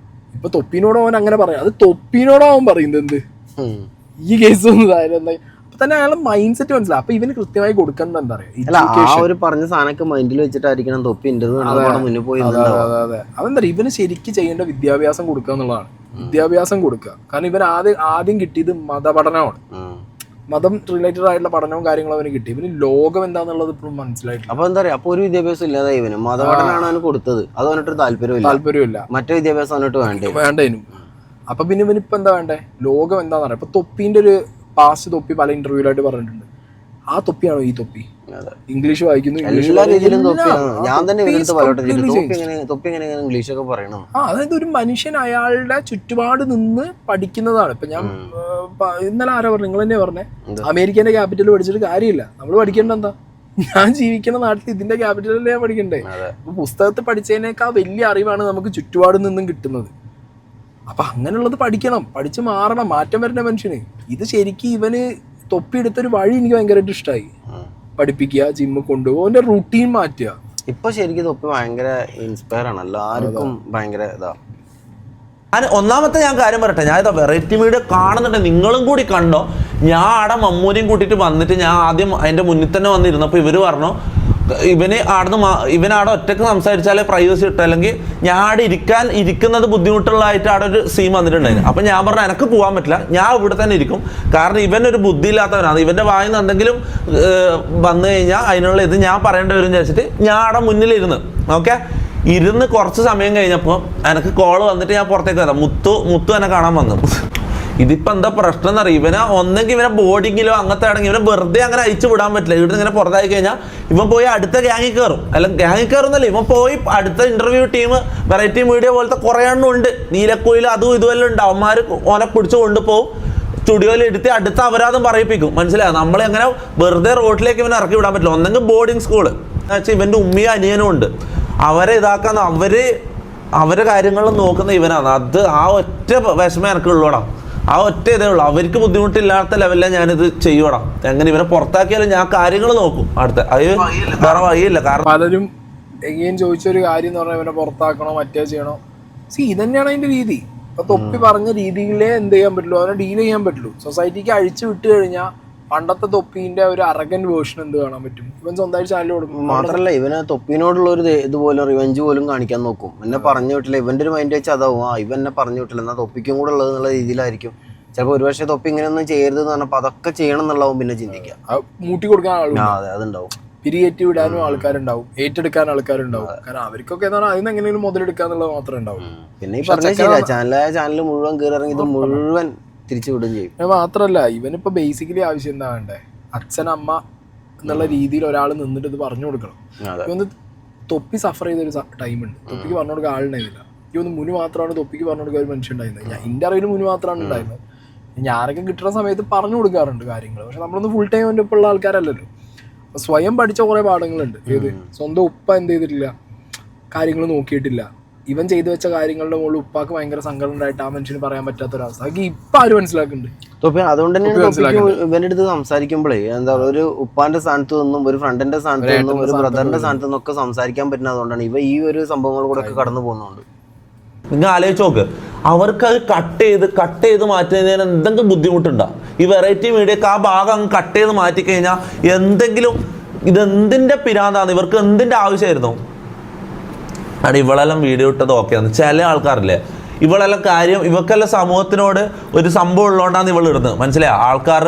ഇപ്പൊ തൊപ്പിനോട് അവൻ അങ്ങനെ പറയാം, അത് തൊപ്പിനോട് അവൻ പറയുന്നത് എന്ത് ഈ കേസ് ഒന്നും അപ്പൊ തന്നെ അയാളെ മൈൻഡ് സെറ്റ് മനസ്സിലാവും. അപ്പൊ ഇവന് കൃത്യമായി കൊടുക്കേണ്ടത് എന്താ പറയാ, പറഞ്ഞ സാധനമൊക്കെ മൈൻഡിൽ വെച്ചിട്ടായിരിക്കണം തൊപ്പി മുന്നിൽ പോയി. അതെ, അതെന്താ ഇവന് ശരിക്കും ചെയ്യേണ്ട വിദ്യാഭ്യാസം കൊടുക്കുക എന്നുള്ളതാണ്. വിദ്യാഭ്യാസം കൊടുക്കുക. കാരണം ഇവൻ ആദ്യം കിട്ടിയത് മതപഠനമാണ്, മതം റിലേറ്റഡ് ആയിട്ടുള്ള പഠനവും കാര്യങ്ങളും അവന് കിട്ടി. ഇവന് ലോകം എന്താന്നുള്ളത് ഇപ്പോഴും മനസ്സിലായിട്ടില്ല. അപ്പൊ എന്താ പറയാ, അപ്പൊ ഒരു വിദ്യാഭ്യാസം ഇല്ലാതെ ഇവന് മതപഠനമാണ് അവന് കൊടുത്തത്, അത് അവനിട്ട് താല്പര്യമില്ല. മറ്റേ വിദ്യാഭ്യാസം അവനിട്ട് വേണ്ടേനും. അപ്പൊ പിന്നെ ഇവനിപ്പോ എന്താ വേണ്ടേ, ലോകം എന്താന്ന് പറയാം. ഇപ്പൊ തൊപ്പിന്റെ ഒരു പാസ്റ്റ് തൊപ്പി പല ഇന്റർവ്യൂലായിട്ട് പറഞ്ഞിട്ടുണ്ട്. ആ തൊപ്പിയാണോ ഈ തൊപ്പി? ഇംഗ്ലീഷ് വായിക്കുന്നു, എല്ലാ രീതിയിലും തൊപ്പിയാണ്. ഞാൻ തന്നെ ഇംഗ്ലീഷൊക്കെ പറയണം. അതായത് ഒരു മനുഷ്യൻ അയാളുടെ ചുറ്റുപാട് നിന്ന് പഠിക്കുന്നതാണ്. ഇപ്പൊ ഞാൻ ഇന്നലെ ആരാ പറഞ്ഞു, നിങ്ങൾ തന്നെ പറഞ്ഞേ, അമേരിക്കന്റെ ക്യാപിറ്റൽ പഠിച്ചിട്ട് കാര്യമില്ല. നമ്മൾ പഠിക്കേണ്ട എന്താ, ഞാൻ ജീവിക്കുന്ന നാട്ടിൽ ഇതിന്റെ ക്യാപിറ്റലല്ലേ ഞാൻ പഠിക്കണ്ടേ. അപ്പൊ പുസ്തകത്തിൽ പഠിച്ചതിനേക്കാൾ വലിയ അറിവാണ് നമുക്ക് ചുറ്റുപാട് നിന്നും കിട്ടുന്നത്. അപ്പൊ അങ്ങനെയുള്ളത് പഠിക്കണം, പഠിച്ച് മാറണം, മാറ്റം വരേണ്ട മനുഷ്യന്. ഇത് ശരിക്കും ഇവന് തൊപ്പി എടുത്തൊരു വഴി എനിക്ക് ഭയങ്കരമായിട്ട് ഇഷ്ടമായി. പഠിപ്പിക്കുക, ജിമ്മ് കൊണ്ടുപോകും, റൂട്ടീൻ മാറ്റുക. ഇപ്പൊ ശരിക്കും തൊപ്പി ഭയങ്കര ഇൻസ്പയർ ആണ്, എല്ലാവർക്കും ഭയങ്കര ഇതാ. ഒന്നാമത്തെ ഞാൻ കാര്യം പറയട്ടെ, ഞാൻ ഇതാ വെറൈറ്റി മീഡിയ കാണുന്നുണ്ട്, നിങ്ങളും കൂടി കണ്ടോ. ഞാൻ അവിടെ മമ്മൂനെയും കൂട്ടിയിട്ട് വന്നിട്ട് ഞാൻ ആദ്യം അതിൻ്റെ മുന്നിൽ തന്നെ വന്നിരുന്നപ്പോൾ ഇവർ പറഞ്ഞു ഇവനവിടെ ഒറ്റക്ക് സംസാരിച്ചാലേ പ്രൈവസി കിട്ടും, അല്ലെങ്കിൽ ഞാൻ അവിടെ ഇരിക്കുന്നത് ബുദ്ധിമുട്ടുള്ളതായിട്ട് അവിടെ ഒരു സീൻ വന്നിട്ടുണ്ടായിരുന്നു. അപ്പം ഞാൻ പറഞ്ഞു എനിക്ക് പോകാൻ പറ്റില്ല, ഞാൻ ഇവിടെ തന്നെ ഇരിക്കും, കാരണം ഇവനൊരു ബുദ്ധിയില്ലാത്തവനാണ്, ഇവൻ്റെ വായിൽ നിന്ന് എന്തെങ്കിലും വന്നു കഴിഞ്ഞാൽ അതിനുള്ള ഇത് ഞാൻ പറയേണ്ടി വരും വിചാരിച്ചിട്ട് ഞാൻ അവിടെ മുന്നിലിരുന്ന് ഓക്കെ ഇരുന്ന് കുറച്ച് സമയം കഴിഞ്ഞപ്പോൾ എനിക്ക് കോള് വന്നിട്ട് ഞാൻ പുറത്തേക്ക് വരാം. മുത്തു എന്നെ കാണാൻ വന്നു. ഇതിപ്പോൾ എന്താ പ്രശ്നം എന്നറിയാം, ഇവനെ ഒന്നെങ്കിൽ ഇവനെ ബോർഡിങ്ങിലോ അങ്ങനത്തെ ആണെങ്കിൽ ഇവനെ വെറുതെ അങ്ങനെ അയച്ചു വിടാൻ പറ്റില്ല. ഇവിടുന്ന് ഇങ്ങനെ പുറത്തായി കഴിഞ്ഞാൽ ഇവൻ പോയി അടുത്ത ഗ്യാങ്ങിൽ കയറും, അല്ലെങ്കിൽ ഗ്യാങ്ങിൽ കയറുന്നല്ല, ഇവൻ പോയി അടുത്ത ഇന്റർവ്യൂ ടീം വെറൈറ്റി മീഡിയ പോലത്തെ കുറേ എണ്ണം ഉണ്ട്, നീലക്കോയിൽ അതും ഇതുമെല്ലാം ഉണ്ട്, അവന്മാർ ഓനെ പിടിച്ച് കൊണ്ടുപോകും, സ്റ്റുഡിയോയിൽ എടുത്ത് അടുത്ത അപരാധം പറയിപ്പിക്കും. മനസ്സിലായോ? നമ്മളെങ്ങനെ വെറുതെ റോഡിലേക്ക് ഇവനെ ഇറക്കി വിടാൻ പറ്റില്ല. ഒന്നെങ്കിൽ ബോർഡിങ് സ്കൂള് വെച്ചാൽ ഇവൻ്റെ ഉമ്മയും അനിയനും ഉണ്ട്, അവരെ ഇതാക്കാൻ അവരെ കാര്യങ്ങളും നോക്കുന്ന ഇവനാണ്. അത് ആ ഒറ്റ വിഷമം എനിക്കുള്ളൂടാ, ആ ഒറ്റ ഇതേ ഉള്ളൂ. അവർക്ക് ബുദ്ധിമുട്ടില്ലാത്ത ലെവലിലാണ് ഞാനിത് ചെയ്യൂടാ. എങ്ങനെ ഇവരെ പുറത്താക്കിയാലും ഞാൻ കാര്യങ്ങൾ നോക്കും അടുത്ത, അത് വേറെ വഴിയില്ല. കാരണം പലരും എങ്ങനെയും ചോദിച്ചൊരു കാര്യം എന്ന് പറഞ്ഞാൽ ഇവനെ പുറത്താക്കണോ മറ്റേ ചെയ്യണോ. ഇതന്നെയാണ് അതിന്റെ രീതി. ഇപ്പൊ തൊപ്പി പറഞ്ഞ രീതിയിലേ എന്ത് ചെയ്യാൻ പറ്റുള്ളൂ, അവനെ ഡീൽ ചെയ്യാൻ പറ്റുള്ളൂ. സൊസൈറ്റിക്ക് അഴിച്ചു വിട്ട് കഴിഞ്ഞാൽ പണ്ടത്തെ തൊപ്പീന്റെ ഒരു അറഗന്റ് വേർഷൻ എന്ത് കാണാൻ പറ്റും, ഇവൻ സ്വന്തമായിട്ട് ചാനൽ കൊടുക്കും. മാത്രല്ല ഇവന് തൊപ്പീനോടുള്ള ഒരു ഇതുപോലെ റിവെഞ്ച് പോലും കാണിക്കാൻ നോക്കും. എന്നെ പറഞ്ഞു വിട്ടില്ല, ഇവന്റെ ഒരു മൈൻഡ് വെച്ച് അതാവും, ഇവൻ എന്നെ പറഞ്ഞു വിട്ടില്ല, എന്നാൽ തൊപ്പിക്കും കൂടെ ഉള്ളത് എന്നുള്ള രീതിയിലായിരിക്കും. ചിലപ്പോൾ ഒരുപക്ഷെ തൊപ്പി ഇങ്ങനെയൊന്നും ചെയ്യരുത് എന്ന് പറഞ്ഞപ്പോൾ അതൊക്കെ ചെയ്യണം എന്നുള്ളവും പിന്നെ ചിന്തിക്കാം. മൂട്ടി കൊടുക്കാൻ ആളും അതെ അതുണ്ടാവും, പിരിയേറ്റി വിടാനും ആൾക്കാരുണ്ടാവും, ഏറ്റെടുക്കാൻ ആൾക്കാരുണ്ടാവും. കാരണം അവർക്കൊക്കെ എന്ന് പറഞ്ഞാൽ അതിന് എങ്ങനെയും മുതലെടുക്കാന്നുള്ളത് മാത്രമേ ഉണ്ടാവും. പിന്നെ ഈ പറഞ്ഞ ശരിയാ, ചാനൽ മുഴുവൻ കയറി ഇറങ്ങി ഇത് മുഴുവൻ തിരിച്ചു വിടുകയും ചെയ്യും. മാത്രല്ല ഇവനിപ്പോ ബേസിക്കലി ആവശ്യം എന്താ വേണ്ടേ, അച്ഛൻ അമ്മ എന്നുള്ള രീതിയിൽ ഒരാൾ നിന്നിട്ട് ഇത് പറഞ്ഞു കൊടുക്കണം. ഇവന്ന് തൊപ്പി സഫർ ചെയ്തൊരു ടൈമുണ്ട്, തൊപ്പിക്ക് പറഞ്ഞു കൊടുക്കാൻ ആളുണ്ടായിരുന്നില്ല. ഇവന്ന് മുനി മാത്രമാണ് തൊപ്പിക്ക് പറഞ്ഞു കൊടുക്കാൻ ഒരു മനുഷ്യൻ ഉണ്ടായിരുന്നത്. ഞാൻ എൻ്റെ അറിവിൽ മുനി മാത്രമാണ് ഉണ്ടായിരുന്നത്. ഞാനൊക്കെ കിട്ടുന്ന സമയത്ത് പറഞ്ഞു കൊടുക്കാറുണ്ട് കാര്യങ്ങൾ. പക്ഷെ നമ്മളൊന്നും ഫുൾ ടൈം എൻ്റെ ഒപ്പം ഉള്ള ആൾക്കാരല്ലല്ലോ. സ്വയം പഠിച്ച കുറേ പാഠങ്ങളുണ്ട്. ഏത് സ്വന്തം ഉപ്പ എന്ത് ചെയ്തിട്ടില്ല, കാര്യങ്ങൾ നോക്കിയിട്ടില്ല, ഇവൻ ചെയ്തു വെച്ച കാര്യങ്ങളുടെ മുകളിൽ ഉപ്പാക്ക് ഭയങ്കര സങ്കടം ഉണ്ടായിട്ട് ആ മനുഷ്യന് പറയാൻ പറ്റാത്തൊരവസ്ഥ. അതൊക്കെ ഇപ്പൊ ആര് മനസ്സിലാക്കുന്നുണ്ട്. അതുകൊണ്ട് തന്നെയാണ് ഇവന്റെ അടുത്ത് സംസാരിക്കുമ്പോഴേ എന്താ ഒരു ഉപ്പാന്റെ സ്ഥാനത്ത് നിന്നും ഒരു ഫ്രണ്ടിന്റെ സ്ഥാനത്ത് നിന്നും ഒരു ബ്രദറിന്റെ സ്ഥാനത്ത് നിന്നും ഒക്കെ സംസാരിക്കാൻ പറ്റുന്നത് അതുകൊണ്ടാണ്. ഇവ ഈ ഒരു സംഭവങ്ങൾ കൂടെ ഒക്കെ കടന്നു പോകുന്നുണ്ട്. നിങ്ങൾ ആലോചിച്ച് നോക്ക്, അവർക്ക് അത് കട്ട് ചെയ്ത് മാറ്റുന്നതിന് എന്തെങ്കിലും ബുദ്ധിമുട്ടുണ്ടോ? ഈ വെറൈറ്റി മീഡിയക്ക് ആ ഭാഗം അങ്ങ് കട്ട് ചെയ്ത് മാറ്റിക്കഴിഞ്ഞാൽ എന്തെങ്കിലും ഇതെന്തിൻ്റെ പിരാന്താണ്, ഇവർക്ക് എന്തിൻ്റെ ആവശ്യമായിരുന്നു? ആണ് ഇവളെല്ലാം വീഡിയോ ഇട്ടത് ഓക്കെയാണ്. ചില ആൾക്കാരില്ലേ ഇവളെല്ലാം കാര്യം ഇവക്കെല്ലാം സമൂഹത്തിനോട് ഒരു സംഭവം ഉള്ളതുകൊണ്ടാണ് ഇവൾ ഇടുന്നത്. മനസ്സിലായോ? ആൾക്കാർ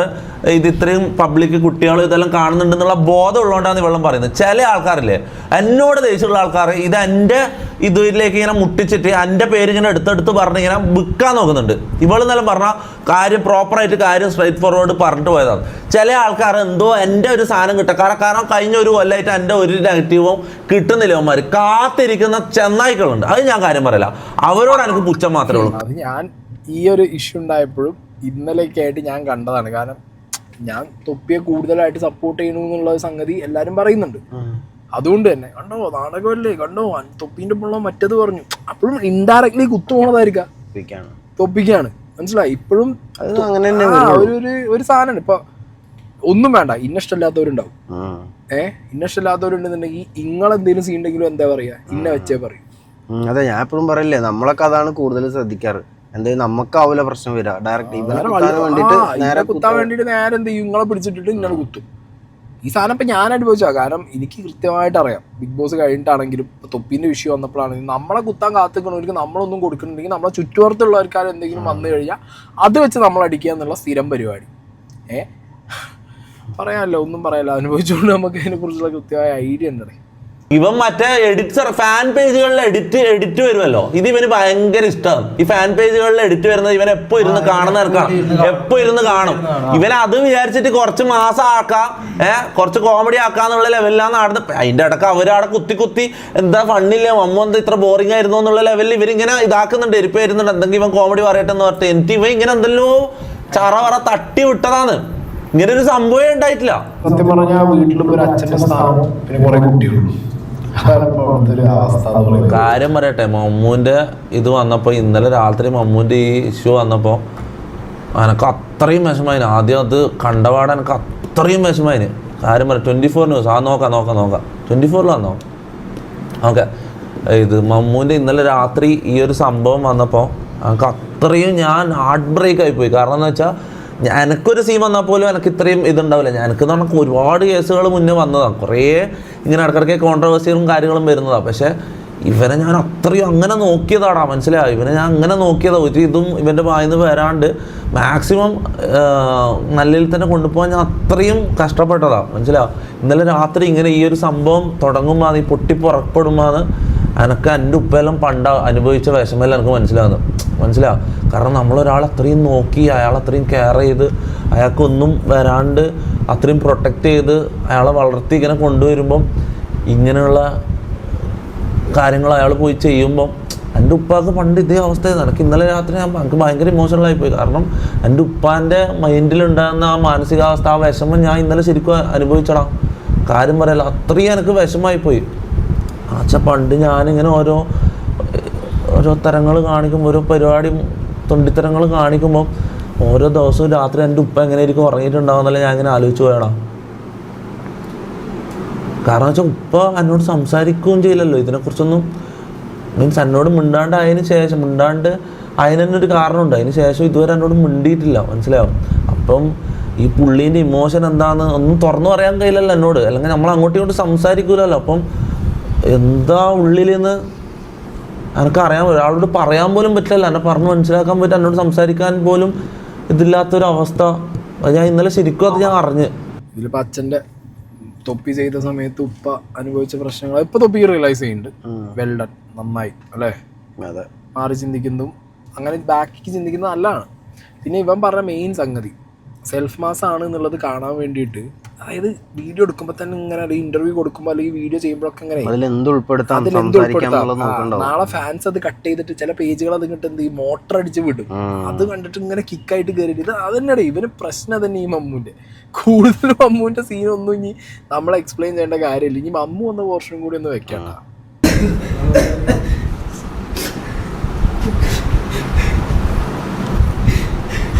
ഇത് ഇത്രയും പബ്ലിക് കുട്ടികൾ ഇതെല്ലാം കാണുന്നുണ്ടെന്നുള്ള ബോധം ഉള്ളതുകൊണ്ടാണ് ഇവളെല്ലാം പറയുന്നത്. ചില ആൾക്കാരില്ലേ എന്നോട് ദേഷ്യമുള്ള ആൾക്കാർ ഇത് എൻ്റെ ഇതിലേക്ക് ഇങ്ങനെ മുട്ടിച്ചിട്ട് എൻ്റെ പേര് ഇങ്ങനെ എടുത്തെടുത്ത് പറഞ്ഞ് ഇങ്ങനെ വിൽക്കാൻ നോക്കുന്നുണ്ട്. ഇവളെന്നെല്ലാം പറഞ്ഞാൽ കാര്യം പ്രോപ്പറായിട്ട് കാര്യം സ്ട്രൈറ്റ് ഫോർവേഡ് പറഞ്ഞിട്ട് പോയതാണ്. ചില ആൾക്കാർ എന്തോ എൻ്റെ ഒരു സാധനം കിട്ടുക, കാരണം കഴിഞ്ഞ ഒരു കൊല്ലമായിട്ട് എൻ്റെ ഒരു നെഗറ്റീവും കിട്ടുന്നില്ല. അവന്മാർ കാത്തിരിക്കുന്ന ചെന്നായ്ക്കളുണ്ട്. അത് ഞാൻ കാര്യം പറയില്ല, അവരോട് എനിക്ക് പുച്ഛം മാത്രമേ ഉള്ളൂ. അത് ഞാൻ ഈ ഒരു ഇഷ്യൂ ഉണ്ടായപ്പോഴും ഇന്നലെയൊക്കെയായിട്ട് ഞാൻ കണ്ടതാണ്. കാരണം ഞാൻ തൊപ്പിയെ കൂടുതലായിട്ട് സപ്പോർട്ട് ചെയ്യണു എന്നുള്ള സംഗതി എല്ലാവരും പറയുന്നുണ്ട്. അതുകൊണ്ട് തന്നെ കണ്ടോ നാടകമല്ലേ, കണ്ടോ തൊപ്പീൻ്റെ പുള്ള മറ്റത് പറഞ്ഞു. അപ്പോഴും ഇൻഡയറക്ട്ലി കുത്തുപോണതായിരിക്കാം, തൊപ്പിക്കാണ്. മനസ്സിലായി? ഇപ്പോഴും ഒരു സാധനമാണ്. ഇപ്പൊ ഒന്നും വേണ്ട, ഇഷ്ടമില്ലാത്തവരുണ്ടാവും. ഇഷ്ടമില്ലാത്തവരുണ്ടെന്നുണ്ടെങ്കിൽ ഇങ്ങളെന്തെങ്കിലും സീൻ ഉണ്ടെങ്കിലും എന്താ പറയാ, ഇന്ന വെച്ചേ പറയും. അതെ, ഞാൻ എപ്പോഴും പറയില്ലേ, നമ്മളൊക്കെ അതാണ് കൂടുതൽ ശ്രദ്ധിക്കാറ്. എന്തായാലും നമുക്കാവില്ല പ്രശ്നം വരിക, ഡയറക്റ്റ് നേരെ കുത്താൻ വേണ്ടിട്ട് നേരെ എന്ത് ചെയ്യും, ഇങ്ങളെ പിടിച്ചിട്ടിട്ട് ഇങ്ങനെ കുത്തും. ഈ സാധനം ഇപ്പൊ ഞാൻ അനുഭവിച്ചാ. കാരണം എനിക്ക് കൃത്യമായിട്ട് അറിയാം, ബിഗ് ബോസ് കഴിഞ്ഞിട്ടാണെങ്കിലും തൊപ്പീന്റെ വിഷയം വന്നപ്പോഴാണെങ്കിലും നമ്മളെ കുത്താൻ കാത്തിക്കണവർക്ക് നമ്മളൊന്നും കൊടുക്കുന്നുണ്ടെങ്കിൽ നമ്മളെ ചുറ്റുപുറത്തുള്ളവർക്കാർ എന്തെങ്കിലും വന്നു കഴിഞ്ഞാൽ അത് വെച്ച് നമ്മൾ അടിക്കുക എന്നുള്ള സ്ഥിരം പരിപാടി. പറയാനല്ലോ, ഒന്നും പറയാനല്ലോ, അനുഭവിച്ചുകൊണ്ട് നമുക്ക് അതിനെ കുറിച്ചുള്ള കൃത്യമായ ഐഡിയ ഉണ്ട്. ഇവൻ മറ്റേ ഫാൻ പേജുകളിൽ എഡിറ്റ് വരുമല്ലോ, ഇത് ഇവന് ഭയങ്കര ഇഷ്ടമാണ്. ഈ ഫാൻ പേജുകളിൽ എഡിറ്റ് വരുന്നത് ഇവൻ എപ്പോ ഇരുന്ന് കാണുന്നവർക്കാണ്, എപ്പോ ഇരുന്ന് കാണും. ഇവൻ അത് വിചാരിച്ചിട്ട് കുറച്ച് മാസം ആക്കാം, കുറച്ച് കോമഡി ആക്കാന്നുള്ള ലെവലിലാണ് നടന്ന്. അതിന്റെ ഇടക്ക് അവരവിടെ കുത്തി എന്താ ഫണ്ണില്ല, മമ്മ എന്താ ഇത്ര ബോറിംഗ് ആയിരുന്നു എന്നുള്ള ലെവലിൽ ഇവരിങ്ങനെ ഇതാക്കുന്നുണ്ട്, എരിപ്പ് വരുന്നുണ്ട്. എന്തെങ്കിലും ഇവൻ കോമഡി പറയട്ടെ എന്ന് പറഞ്ഞിട്ട് എനിക്ക് ഇവൻ ഇങ്ങനെ എന്തെല്ലോ ചറ തട്ടി വിട്ടതാണ്. ഇങ്ങനെ ഒരു സംഭവം ഉണ്ടായിട്ടില്ല. സത്യം പറഞ്ഞാൽ വീട്ടിലും ഒരു അച്ഛന്റെ സ്ഥാനം, പിന്നെ കുറെ കുട്ടികളും. കാര്യം പറയട്ടെ, മമ്മൂന്റെ ഇത് വന്നപ്പോൾ ഇന്നലെ രാത്രി മമ്മൂന്റെ ഈ ഇഷ്യൂ വന്നപ്പോൾ എനിക്ക് അത്രയും വിഷമായിന്. ആദ്യം അത് കണ്ടപാട് എനിക്ക് അത്രയും വിഷമായിന്. കാര്യം പറയാം, 24 ന്യൂസ് നോക്കാം 24 വന്നോ. ഓക്കെ, ഇത് മമ്മൂന്റെ ഇന്നലെ രാത്രി ഈ ഒരു സംഭവം വന്നപ്പോൾ എനിക്ക് അത്രയും ഞാൻ ഹാർട്ട് ബ്രേക്ക് ആയിപ്പോയി. കാരണം എന്ന് വെച്ചാൽ എനിക്കൊരു സീൻ വന്നാൽ പോലും എനിക്ക് ഇത്രയും ഇതുണ്ടാവില്ല. എനിക്കെന്ന് പറഞ്ഞാൽ ഒരുപാട് കേസുകൾ മുന്നേ വന്നതാണ്, കുറേ ഇങ്ങനെ ഇടയ്ക്കിടയ്ക്ക് കോൺട്രവേഴ്സികളും കാര്യങ്ങളും വരുന്നതാണ്. പക്ഷേ ഇവനെ ഞാൻ അത്രയും അങ്ങനെ നോക്കിയതാടാ, മനസ്സിലായി? ഇവനെ ഞാൻ അങ്ങനെ നോക്കിയതാണ്. ഒരു ഇതും ഇവൻ്റെ വായിന്ന് വരാണ്ട് മാക്സിമം നല്ലതിൽ തന്നെ കൊണ്ടുപോകാൻ ഞാൻ അത്രയും കഷ്ടപ്പെട്ടതാണ്, മനസ്സിലാവും? ഇന്നലെ രാത്രി ഇങ്ങനെ ഈ ഒരു സംഭവം തുടങ്ങുമ്പോൾ നീ പൊട്ടിപ്പുറപ്പെടുമ്പോൾ എനിക്ക് എൻ്റെ ഉപ്പെല്ലാം പണ്ട് അനുഭവിച്ച വിഷമെല്ലാം എനിക്ക് മനസ്സിലാവും. കാരണം നമ്മളൊരാൾ അത്രയും നോക്കി, അയാൾ അത്രയും കെയർ ചെയ്ത്, അയാൾക്കൊന്നും വരാണ്ട് അത്രയും പ്രൊട്ടക്റ്റ് ചെയ്ത് അയാളെ വളർത്തി ഇങ്ങനെ കൊണ്ടുവരുമ്പം ഇങ്ങനെയുള്ള കാര്യങ്ങൾ അയാൾ പോയി ചെയ്യുമ്പം എൻ്റെ ഉപ്പാക്ക് പണ്ട് ഇതേ അവസ്ഥയായിരുന്നു. എനിക്ക് ഇന്നലെ രാത്രി എനിക്ക് ഭയങ്കര ഇമോഷണലായിപ്പോയി. കാരണം എൻ്റെ ഉപ്പാൻ്റെ മൈൻഡിലുണ്ടാകുന്ന ആ മാനസികാവസ്ഥ, ആ വിഷമം ഞാൻ ഇന്നലെ ശരിക്കും അനുഭവിച്ചടാം. കാര്യം പറയല്ല, അത്രയും എനിക്ക് വിഷമമായിപ്പോയി. ആച്ചാ പണ്ട് ഞാനിങ്ങനെ ഓരോ തരങ്ങൾ കാണിക്കുമ്പോൾ, ഓരോ പരിപാടി തൊണ്ടിത്തരങ്ങൾ കാണിക്കുമ്പോൾ ഓരോ ദിവസവും രാത്രി എൻ്റെ ഉപ്പ എങ്ങനെയായിരിക്കും ഉറങ്ങിയിട്ടുണ്ടാവുന്നല്ലേ ഞാൻ ഇങ്ങനെ ആലോചിച്ച് പോയണം. കാരണം വെച്ചാൽ ഉപ്പ എന്നോട് സംസാരിക്കുകയും ചെയ്യില്ലല്ലോ ഇതിനെക്കുറിച്ചൊന്നും. മീൻസ് എന്നോട് മിണ്ടാണ്ട് അതിന് തന്നെ ഒരു കാരണമുണ്ട്. അതിന് ശേഷം ഇതുവരെ എന്നോട് മിണ്ടിയിട്ടില്ല, മനസ്സിലാവും? അപ്പം ഈ പുള്ളീൻ്റെ ഇമോഷൻ എന്താണെന്ന് ഒന്നും തുറന്നു പറയാൻ കഴിയില്ലല്ലോ എന്നോട്, അല്ലെങ്കിൽ നമ്മൾ അങ്ങോട്ടും ഇങ്ങോട്ടും സംസാരിക്കില്ലല്ലോ. അപ്പം എന്താ ഉള്ളിൽ നിന്ന് എനിക്കറിയാൻ, ഒരാളോട് പറയാൻ പോലും പറ്റില്ല, എന്നെ പറഞ്ഞ് മനസ്സിലാക്കാൻ പറ്റും, എന്നോട് സംസാരിക്കാൻ പോലും ഇതില്ലാത്തൊരവസ്ഥ. അത് ഞാൻ ഇന്നലെ ശരിക്കും അത് ഞാൻ അറിഞ്ഞ്. ഇതിലിപ്പോൾ അച്ഛൻ്റെ തൊപ്പി ചെയ്ത സമയത്ത് ഉപ്പ അനുഭവിച്ച പ്രശ്നങ്ങൾ ഇപ്പൊ തൊപ്പി റിയലൈസ് ചെയ്യുന്നുണ്ട്. വെൽഡൺ, നന്നായി അല്ലേ? അതെ, മാറി ചിന്തിക്കുന്നതും അങ്ങനെ ബാക്കിക്ക് ചിന്തിക്കുന്നത് നല്ലതാണ്. പിന്നെ ഇവൻ പറഞ്ഞ മെയിൻ സംഗതി സെൽഫ് മാസ് ആണ് എന്നുള്ളത് കാണാൻ വേണ്ടിയിട്ട്, അതായത് വീഡിയോ എടുക്കുമ്പോൾ തന്നെ ഇങ്ങനെ ഇന്റർവ്യൂ കൊടുക്കുമ്പോൾ അല്ലെങ്കിൽ വീഡിയോ ചെയ്യുമ്പോഴൊക്കെ ഇങ്ങനെ നാളെ ഫാൻസ് അത് കട്ട് ചെയ്തിട്ട് ചില പേജുകൾ അത് കിട്ടും എന്ത് ഈ മോട്ടർ അടിച്ച് വിടും. അത് കണ്ടിട്ട് ഇങ്ങനെ കിക്കായിട്ട് കയറിയിട്ട് ഇത് അതന്നെയാണ് ഇവന് പ്രശ്നം തന്നെ. ഈ മമ്മൂന്റെ കൂടുതൽ മമ്മൂന്റെ സീനൊന്നും ഇനി നമ്മൾ എക്സ്പ്ലെയിൻ ചെയ്യേണ്ട കാര്യമില്ല. ഇനി മമ്മു വന്ന പോർഷനും കൂടി ഒന്ന് വെക്കണ്ട.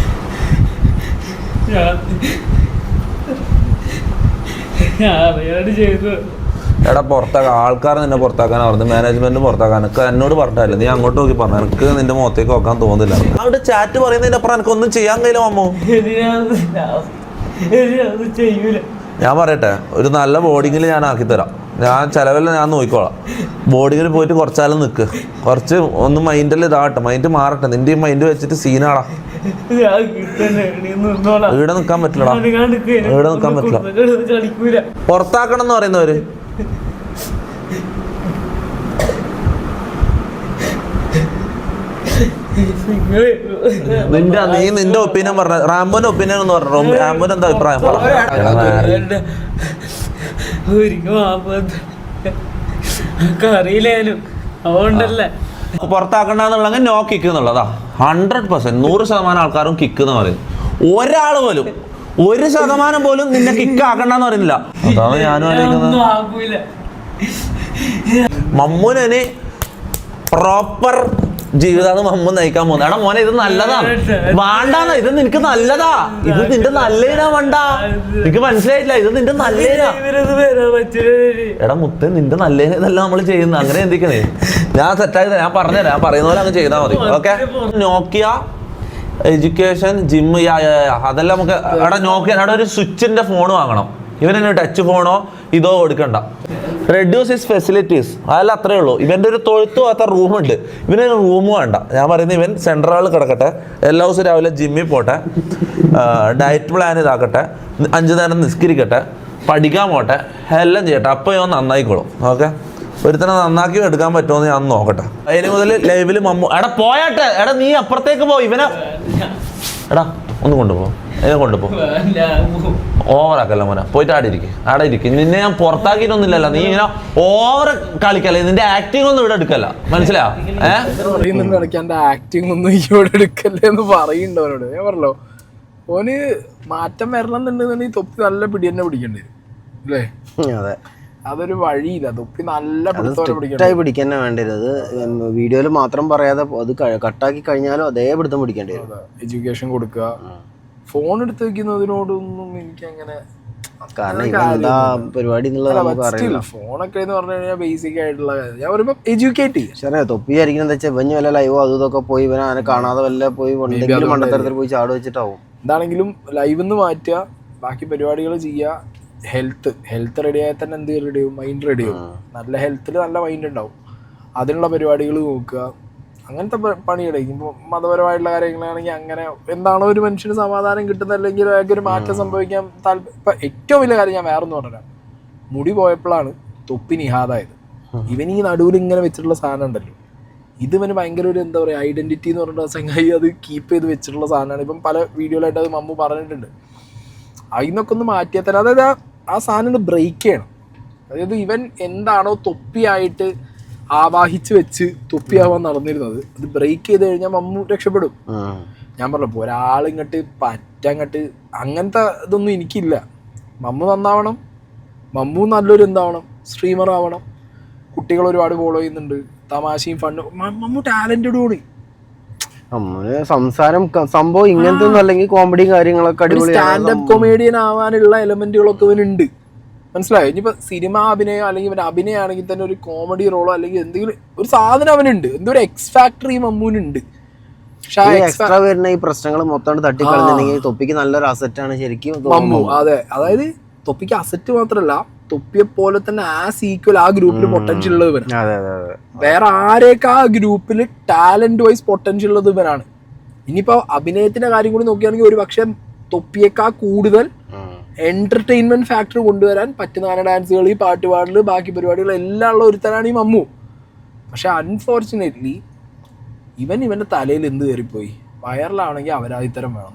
എടാ പുറത്താക്കാൻ ആൾക്കാർ നിന്നെ പുറത്താക്കാൻ പറഞ്ഞു, മാനേജ്മെന്റ് പുറത്താക്കാൻ. എനിക്ക് എന്നോട് പറഞ്ഞില്ല, നീ അങ്ങോട്ട് നോക്കി പറഞ്ഞു. എനിക്ക് നിന്റെ മുഖത്തേക്ക് നോക്കാൻ തോന്നുന്നില്ല. അവിടെ ചാറ്റ് പറയുന്നതിന്റെ അപ്പുറം എനിക്കൊന്നും ചെയ്യാൻ കഴിയില്ല മമ്മു. ഞാൻ പറയട്ടെ, ഒരു നല്ല ബോർഡിങ്ങിൽ ഞാൻ ആക്കിത്തരാം. ഞാൻ ചിലവെല്ലാം ഞാൻ നോക്കിക്കോളാം. ബോർഡിങ്ങിൽ പോയിട്ട് കുറച്ചാലും നിൽക്ക്, കുറച്ച് ഒന്ന് മൈൻഡിൽ ഇതാകട്ടെ, മൈൻഡ് മാറട്ടെ. നിന്റെ ഈ മൈൻഡ് വെച്ചിട്ട് സീനാടാ. ഇവിടെ നിൽക്കാൻ പറ്റില്ലടാ, ഇവിടെ നിൽക്കാൻ പറ്റില്ല. പുറത്താക്കണം എന്ന് പറയുന്നവര് നിന്റെ ഒപ്പീനിയൻ പറഞ്ഞ റാംബോന്റെ ഒപ്പീനിയൻ എന്ന് പറഞ്ഞു. റാംബോന്റെ എന്താ അഭിപ്രായം? അറിയില്ലേനും അതുകൊണ്ടല്ലേ പുറത്താക്കണ്ടെന്നുള്ളെങ്കിൽ നോ കിക്ക് എന്നുള്ളതാ. 100% 100% ആൾക്കാരും കിക്ക് എന്ന് പറയും. ഒരാൾ പോലും 1% പോലും നിന്നെ കിക്ക് ആക്കണ്ടെന്ന് പറയുന്നില്ല. അതാണ് ഞാനും ആലോചിക്കുന്നത്. മമ്മൂനെ പ്രോപ്പർ ജീവിതമാണ് മമ്മൂൻ നയിക്കാൻ പോകുന്നത്. എടാ മോനെ, ഇത് നല്ലതാണ്, വേണ്ടാന്ന, ഇത് നിനക്ക് നല്ലതാ, ഇത് നിന്റെ നല്ലതിനാ. വേണ്ട, എനിക്ക് മനസ്സിലായിട്ടില്ല, ഇത് നിന്റെ നല്ലതിനാ. എടാ മുത്തേ, നിന്റെ നല്ലതിനല്ല നമ്മൾ ചെയ്യുന്നത്. അങ്ങനെ എന്തിക്കണേ, ഞാൻ സെറ്റാക്കി ഞാൻ പറഞ്ഞുതരാം, ഞാൻ പറയുന്ന പോലെ അങ്ങ് ചെയ്താൽ മതി. ഓക്കെ, നോക്കിയ എഡ്യൂക്കേഷൻ ജിമ്മ് അതെല്ലാം നമുക്ക്. എടാ നോക്കിയ എടാ ഒരു സ്വിച്ചിന്റെ ഫോൺ വാങ്ങണം. ഇവനെ ടച്ച് ഫോണോ ഇതോ കൊടുക്കണ്ട. റെഡ്യൂസ് ഹിസ് ഫെസിലിറ്റീസ്, അതല്ല അത്രേ ഉള്ളൂ. ഇവൻ്റെ ഒരു തൊഴുത്തു പോകാത്ത റൂമുണ്ട്, ഇവനൊരു റൂം വേണ്ട. ഞാൻ പറയുന്നത് ഇവൻ സെൻട്രൽ കിടക്കട്ടെ, എല്ലാ ദിവസവും രാവിലെ ജിമ്മിൽ പോട്ടെ, ഡയറ്റ് പ്ലാൻ ഇതാക്കട്ടെ, 5 നേരം നിസ്കരിക്കട്ടെ, പഠിക്കാൻ പോട്ടെ, എല്ലാം ചെയ്യട്ടെ. അപ്പോൾ ഇവൻ നന്നായിക്കോളും. ഓക്കെ, ഒരുത്തനെ നന്നാക്കി എടുക്കാൻ പറ്റുമോ എന്ന് ഞാൻ നോക്കട്ടെ. അതിന് മുതൽ ലൈവിൽ മമ്മു എടാ പോയാട്ടെ, എടാ നീ അപ്പുറത്തേക്ക് പോ, ഇവനെ എടാ ഒന്ന് കൊണ്ടുപോ, അതിനെ കൊണ്ടുപോ. ഓവറാക്കല്ല മോനെ, പോയിട്ട് ആടെ ഇരിക്കും. നിന്നെ ഞാൻ പുറത്താക്കിയിട്ടൊന്നുമില്ലല്ലോ. നീ ഇങ്ങനെ ഓവർ കളിക്കല്ലേ, നിന്റെ ആക്ടിങ് ഒന്നും ഇവിടെ എടുക്കല്ല, മനസ്സിലാ? എന്റെ ആക്ടിങ് ഒന്നും ഇവിടെ എടുക്കല്ലേ എന്ന് പറയുന്നുണ്ട് അവനോട്. ഞാൻ പറഞ്ഞല്ലോ, ഓന് മാറ്റം വരണം എന്നുണ്ടെന്നുണ്ടെങ്കിൽ തൊപ്പി നല്ല പിടി തന്നെ പിടിക്കേണ്ടി വരും അല്ലേ? അതെ, അതൊരു വഴിയില്ല. തൊപ്പി നല്ല പിടിക്കാൻ വേണ്ടി വരും. അത് വീഡിയോയിൽ മാത്രം പറയാതെ അത് കട്ടാക്കി കഴിഞ്ഞാലും അതേ പിടുത്തം പിടിക്കേണ്ടി വരും. എഡ്യൂക്കേഷൻ കൊടുക്കുക. ഫോൺ എടുത്ത് വെക്കുന്നതിനോടൊന്നും എനിക്ക് അങ്ങനെ പരിപാടി ഫോണൊക്കെ എന്ന് പറഞ്ഞു കഴിഞ്ഞാൽ ബേസിക് ആയിട്ടുള്ള ഞാൻ പറയുമ്പോ എഡ്യൂക്കേറ്റ് ചെയ്യാം. തൊപ്പി ആയിരിക്കും എന്താ വെച്ചാൽ ഇവന് വല്ല ലൈവോ അതൊക്കെ പോയി ഇവനെ കാണാതെ വല്ല പോയി എന്തെങ്കിലും മണ്ടത്തരത്തിൽ പോയി ചാട് വെച്ചിട്ടാവും. എന്താണെങ്കിലും ലൈവ് നിന്ന് മാറ്റുക, ബാക്കി പരിപാടികൾ ചെയ്യുക. ഹെൽത്ത് റെഡി ആയാൽ തന്നെ എന്ത് റെഡിയാവും? മൈൻഡ് റെഡിയാവും. നല്ല ഹെൽത്തിൽ നല്ല മൈൻഡ് ഉണ്ടാവും. അതിനുള്ള പരിപാടികൾ നോക്കുക. അങ്ങനത്തെ പണികൾ. ഇപ്പോൾ മതപരമായിട്ടുള്ള കാര്യങ്ങളാണെങ്കിൽ അങ്ങനെ എന്താണോ ഒരു മനുഷ്യന് സമാധാനം കിട്ടുന്നത്, അല്ലെങ്കിൽ അയാൾക്ക് ഒരു മാറ്റം സംഭവിക്കാൻ ഇപ്പം ഏറ്റവും വലിയ കാര്യം ഞാൻ വേറൊന്നും പറഞ്ഞില്ല. മുടി പോയപ്പോഴാണ് തൊപ്പി നിഹാദായത്. ഇവൻ ഈ നടുവിൽ ഇങ്ങനെ വെച്ചിട്ടുള്ള സാധനം ഉണ്ടല്ലോ, ഇത് ഇവന് ഭയങ്കര ഒരു എന്താ പറയുക ഐഡന്റിറ്റി എന്ന് പറഞ്ഞിട്ട് സംഗതി അത് കീപ്പ് ചെയ്ത് വെച്ചിട്ടുള്ള സാധനമാണ്. ഇപ്പം പല വീഡിയോയിലായിട്ട് അത് മമ്മു പറഞ്ഞിട്ടുണ്ട്. അതിനൊക്കെ ഒന്ന് മാറ്റിയാൽ തന്നെ, അതായത് ആ സാധനം ബ്രേക്ക് ചെയ്യണം. അതായത് ഇവൻ എന്താണോ തൊപ്പിയായിട്ട് ആവാഹിച്ച് വെച്ച് തൊപ്പിയാവാൻ നടന്നിരുന്നത്, അത് ബ്രേക്ക് ചെയ്ത് കഴിഞ്ഞാൽ മമ്മു രക്ഷപ്പെടും. ഞാൻ പറഞ്ഞപ്പോൾ ഒരാളിങ്ങോട്ട് പറ്റങ്ങട്ട് അങ്ങനത്തെ ഇതൊന്നും എനിക്കില്ല. മമ്മു നന്നാവണം, മമ്മു നല്ലൊരു എന്താവണം, സ്ട്രീമർ ആവണം, കുട്ടികൾ ഒരുപാട് ഫോളോ ചെയ്യുന്നുണ്ട്, തമാശയും ഫണ്ടും. മമ്മു ടാലന്റഡ് കൂടി. സംസാരം സംഭവം ഇങ്ങനത്തെ ഒന്നും അല്ലെങ്കിൽ കോമഡി കാര്യങ്ങളൊക്കെ അടിപൊളി. സ്റ്റാൻഡപ്പ് കൊമേഡിയൻ ആവാനുള്ള എലമെന്റുകളൊക്കെ ഇവനുണ്ട്. മനസ്സിലായോ? ഇനിയിപ്പോൾ സിനിമ അഭിനയം അല്ലെങ്കിൽ ഇവൻ അഭിനയമാണെങ്കിൽ തന്നെ ഒരു കോമഡി റോളോ അല്ലെങ്കിൽ എന്തെങ്കിലും ഒരു സാധനം അവനുണ്ട്. എന്തൊരു എക്സ് ഫാക്ടർ ഈ മമ്മൂനുണ്ട്. പക്ഷെ എക്സ്ട്രാ വരുന്ന ഈ പ്രശ്നങ്ങൾ മൊത്തം തട്ടിക്കളഞ്ഞിട്ടുണ്ടെങ്കിൽ തൊപ്പിക്ക് നല്ലൊരു അസറ്റാണ് ശരിക്കും മമ്മു. അതെ, അതായത് തൊപ്പിക്ക് അസറ്റ് മാത്രമല്ല, തൊപ്പിയെ പോലെ തന്നെ ആസ് ഈക്വൽ ആ ഗ്രൂപ്പിൽ പൊട്ടൻഷ്യൽ ഉള്ളത് ഇവനാണ്. വേറെ ആരെയൊക്കെ ആ ഗ്രൂപ്പിൽ ടാലന്റ് വൈസ് പൊട്ടൻഷ്യൽ ഉള്ളത് ഇവനാണ്. ഇനിയിപ്പോ അഭിനയത്തിന്റെ കാര്യം കൂടി നോക്കുകയാണെങ്കിൽ ഒരു പക്ഷെ തൊപ്പിയേക്കാൾ കൂടുതൽ എന്റർടൈൻമെന്റ് ഫാക്ടർ കൊണ്ടുവരാൻ പറ്റുന്ന ഡാൻസുകൾ, ഈ പാട്ടുപാടല്, ബാക്കി പരിപാടികൾ എല്ലാം ഉള്ള ഒരുത്തനാണ് ഈ മമ്മു. പക്ഷെ അൺഫോർച്ചുനേറ്റ്ലി ഇവന്റെ തലയിൽ എന്ത് കയറിപ്പോയി, വൈറലാണെങ്കിൽ അവരാതിത്തരം വേണം.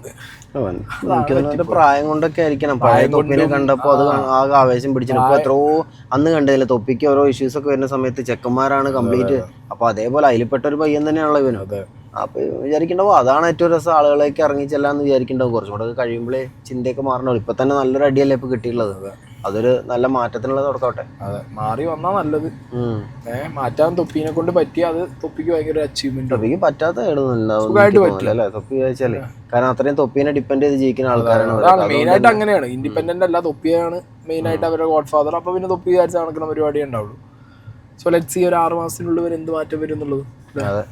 പ്രായം കൊണ്ടൊക്കെ ആയിരിക്കണം. പഴയ തൊപ്പിനെ കണ്ടപ്പോ അത് ആകെ ആവേശം പിടിച്ചിട്ട് ഇപ്പൊ എത്രയോ അന്ന് കണ്ടതില്ല. തൊപ്പിക്ക് ഓരോ ഇഷ്യൂസ് ഒക്കെ വരുന്ന സമയത്ത് ചെക്കന്മാരാണ് കംപ്ലീറ്റ്. അപ്പൊ അതേപോലെ അതിൽപ്പെട്ട ഒരു പയ്യൻ തന്നെയാണല്ലോ ഇവന്. അപ്പൊ വിചാരിക്കണ്ടാവും അതാണ് ഏറ്റവും രസം, ആളുകളേക്ക് ഇറങ്ങിച്ചെല്ലാന്ന് വിചാരിക്കണ്ടാവും. കുറച്ചും കൂടെ കഴിയുമ്പോഴേ ചിന്തയൊക്കെ മാറണോ. ഇപ്പൊ തന്നെ നല്ലൊരു അടിയല്ലേ ഇപ്പൊ കിട്ടിയുള്ളത്. അതൊരു നല്ല മാറ്റത്തിനുള്ള തുടക്കട്ടെ. അതെ, മാറി വന്നാ നല്ലത്. മാറ്റാൻ തൊപ്പിനെ കൊണ്ട് പറ്റിയ അത് തൊപ്പിക്ക് ഭയങ്കര അച്ചീവ്മെന്റ്. തൊപ്പിക്ക് പറ്റാത്ത അല്ലേ തൊപ്പി ചോദിച്ചാല്. കാരണം അത്രയും തൊപ്പിനെ ഡിപ്പെൻഡ് ചെയ്ത് ജീവിക്കുന്ന ആൾക്കാരാണ്. മെയിൻ ആയിട്ട് അങ്ങനെയാണ്. ഇൻഡിപെൻഡന്റ് അല്ല, തൊപ്പിയാണ് മെയിൻ ആയിട്ട് അവരുടെ ഗോഡ് ഫാദർ. അപ്പൊ പിന്നെ തൊപ്പി വിചാരിച്ച് നടക്കുന്ന പരിപാടിയേ ഉണ്ടാവുള്ളൂ. സോ ലെറ്റ്സ് സീ ഒരു 6 മാസത്തിനുള്ളിൽ എന്ത് മാറ്റം വരും എന്നുള്ളത്. അതെ.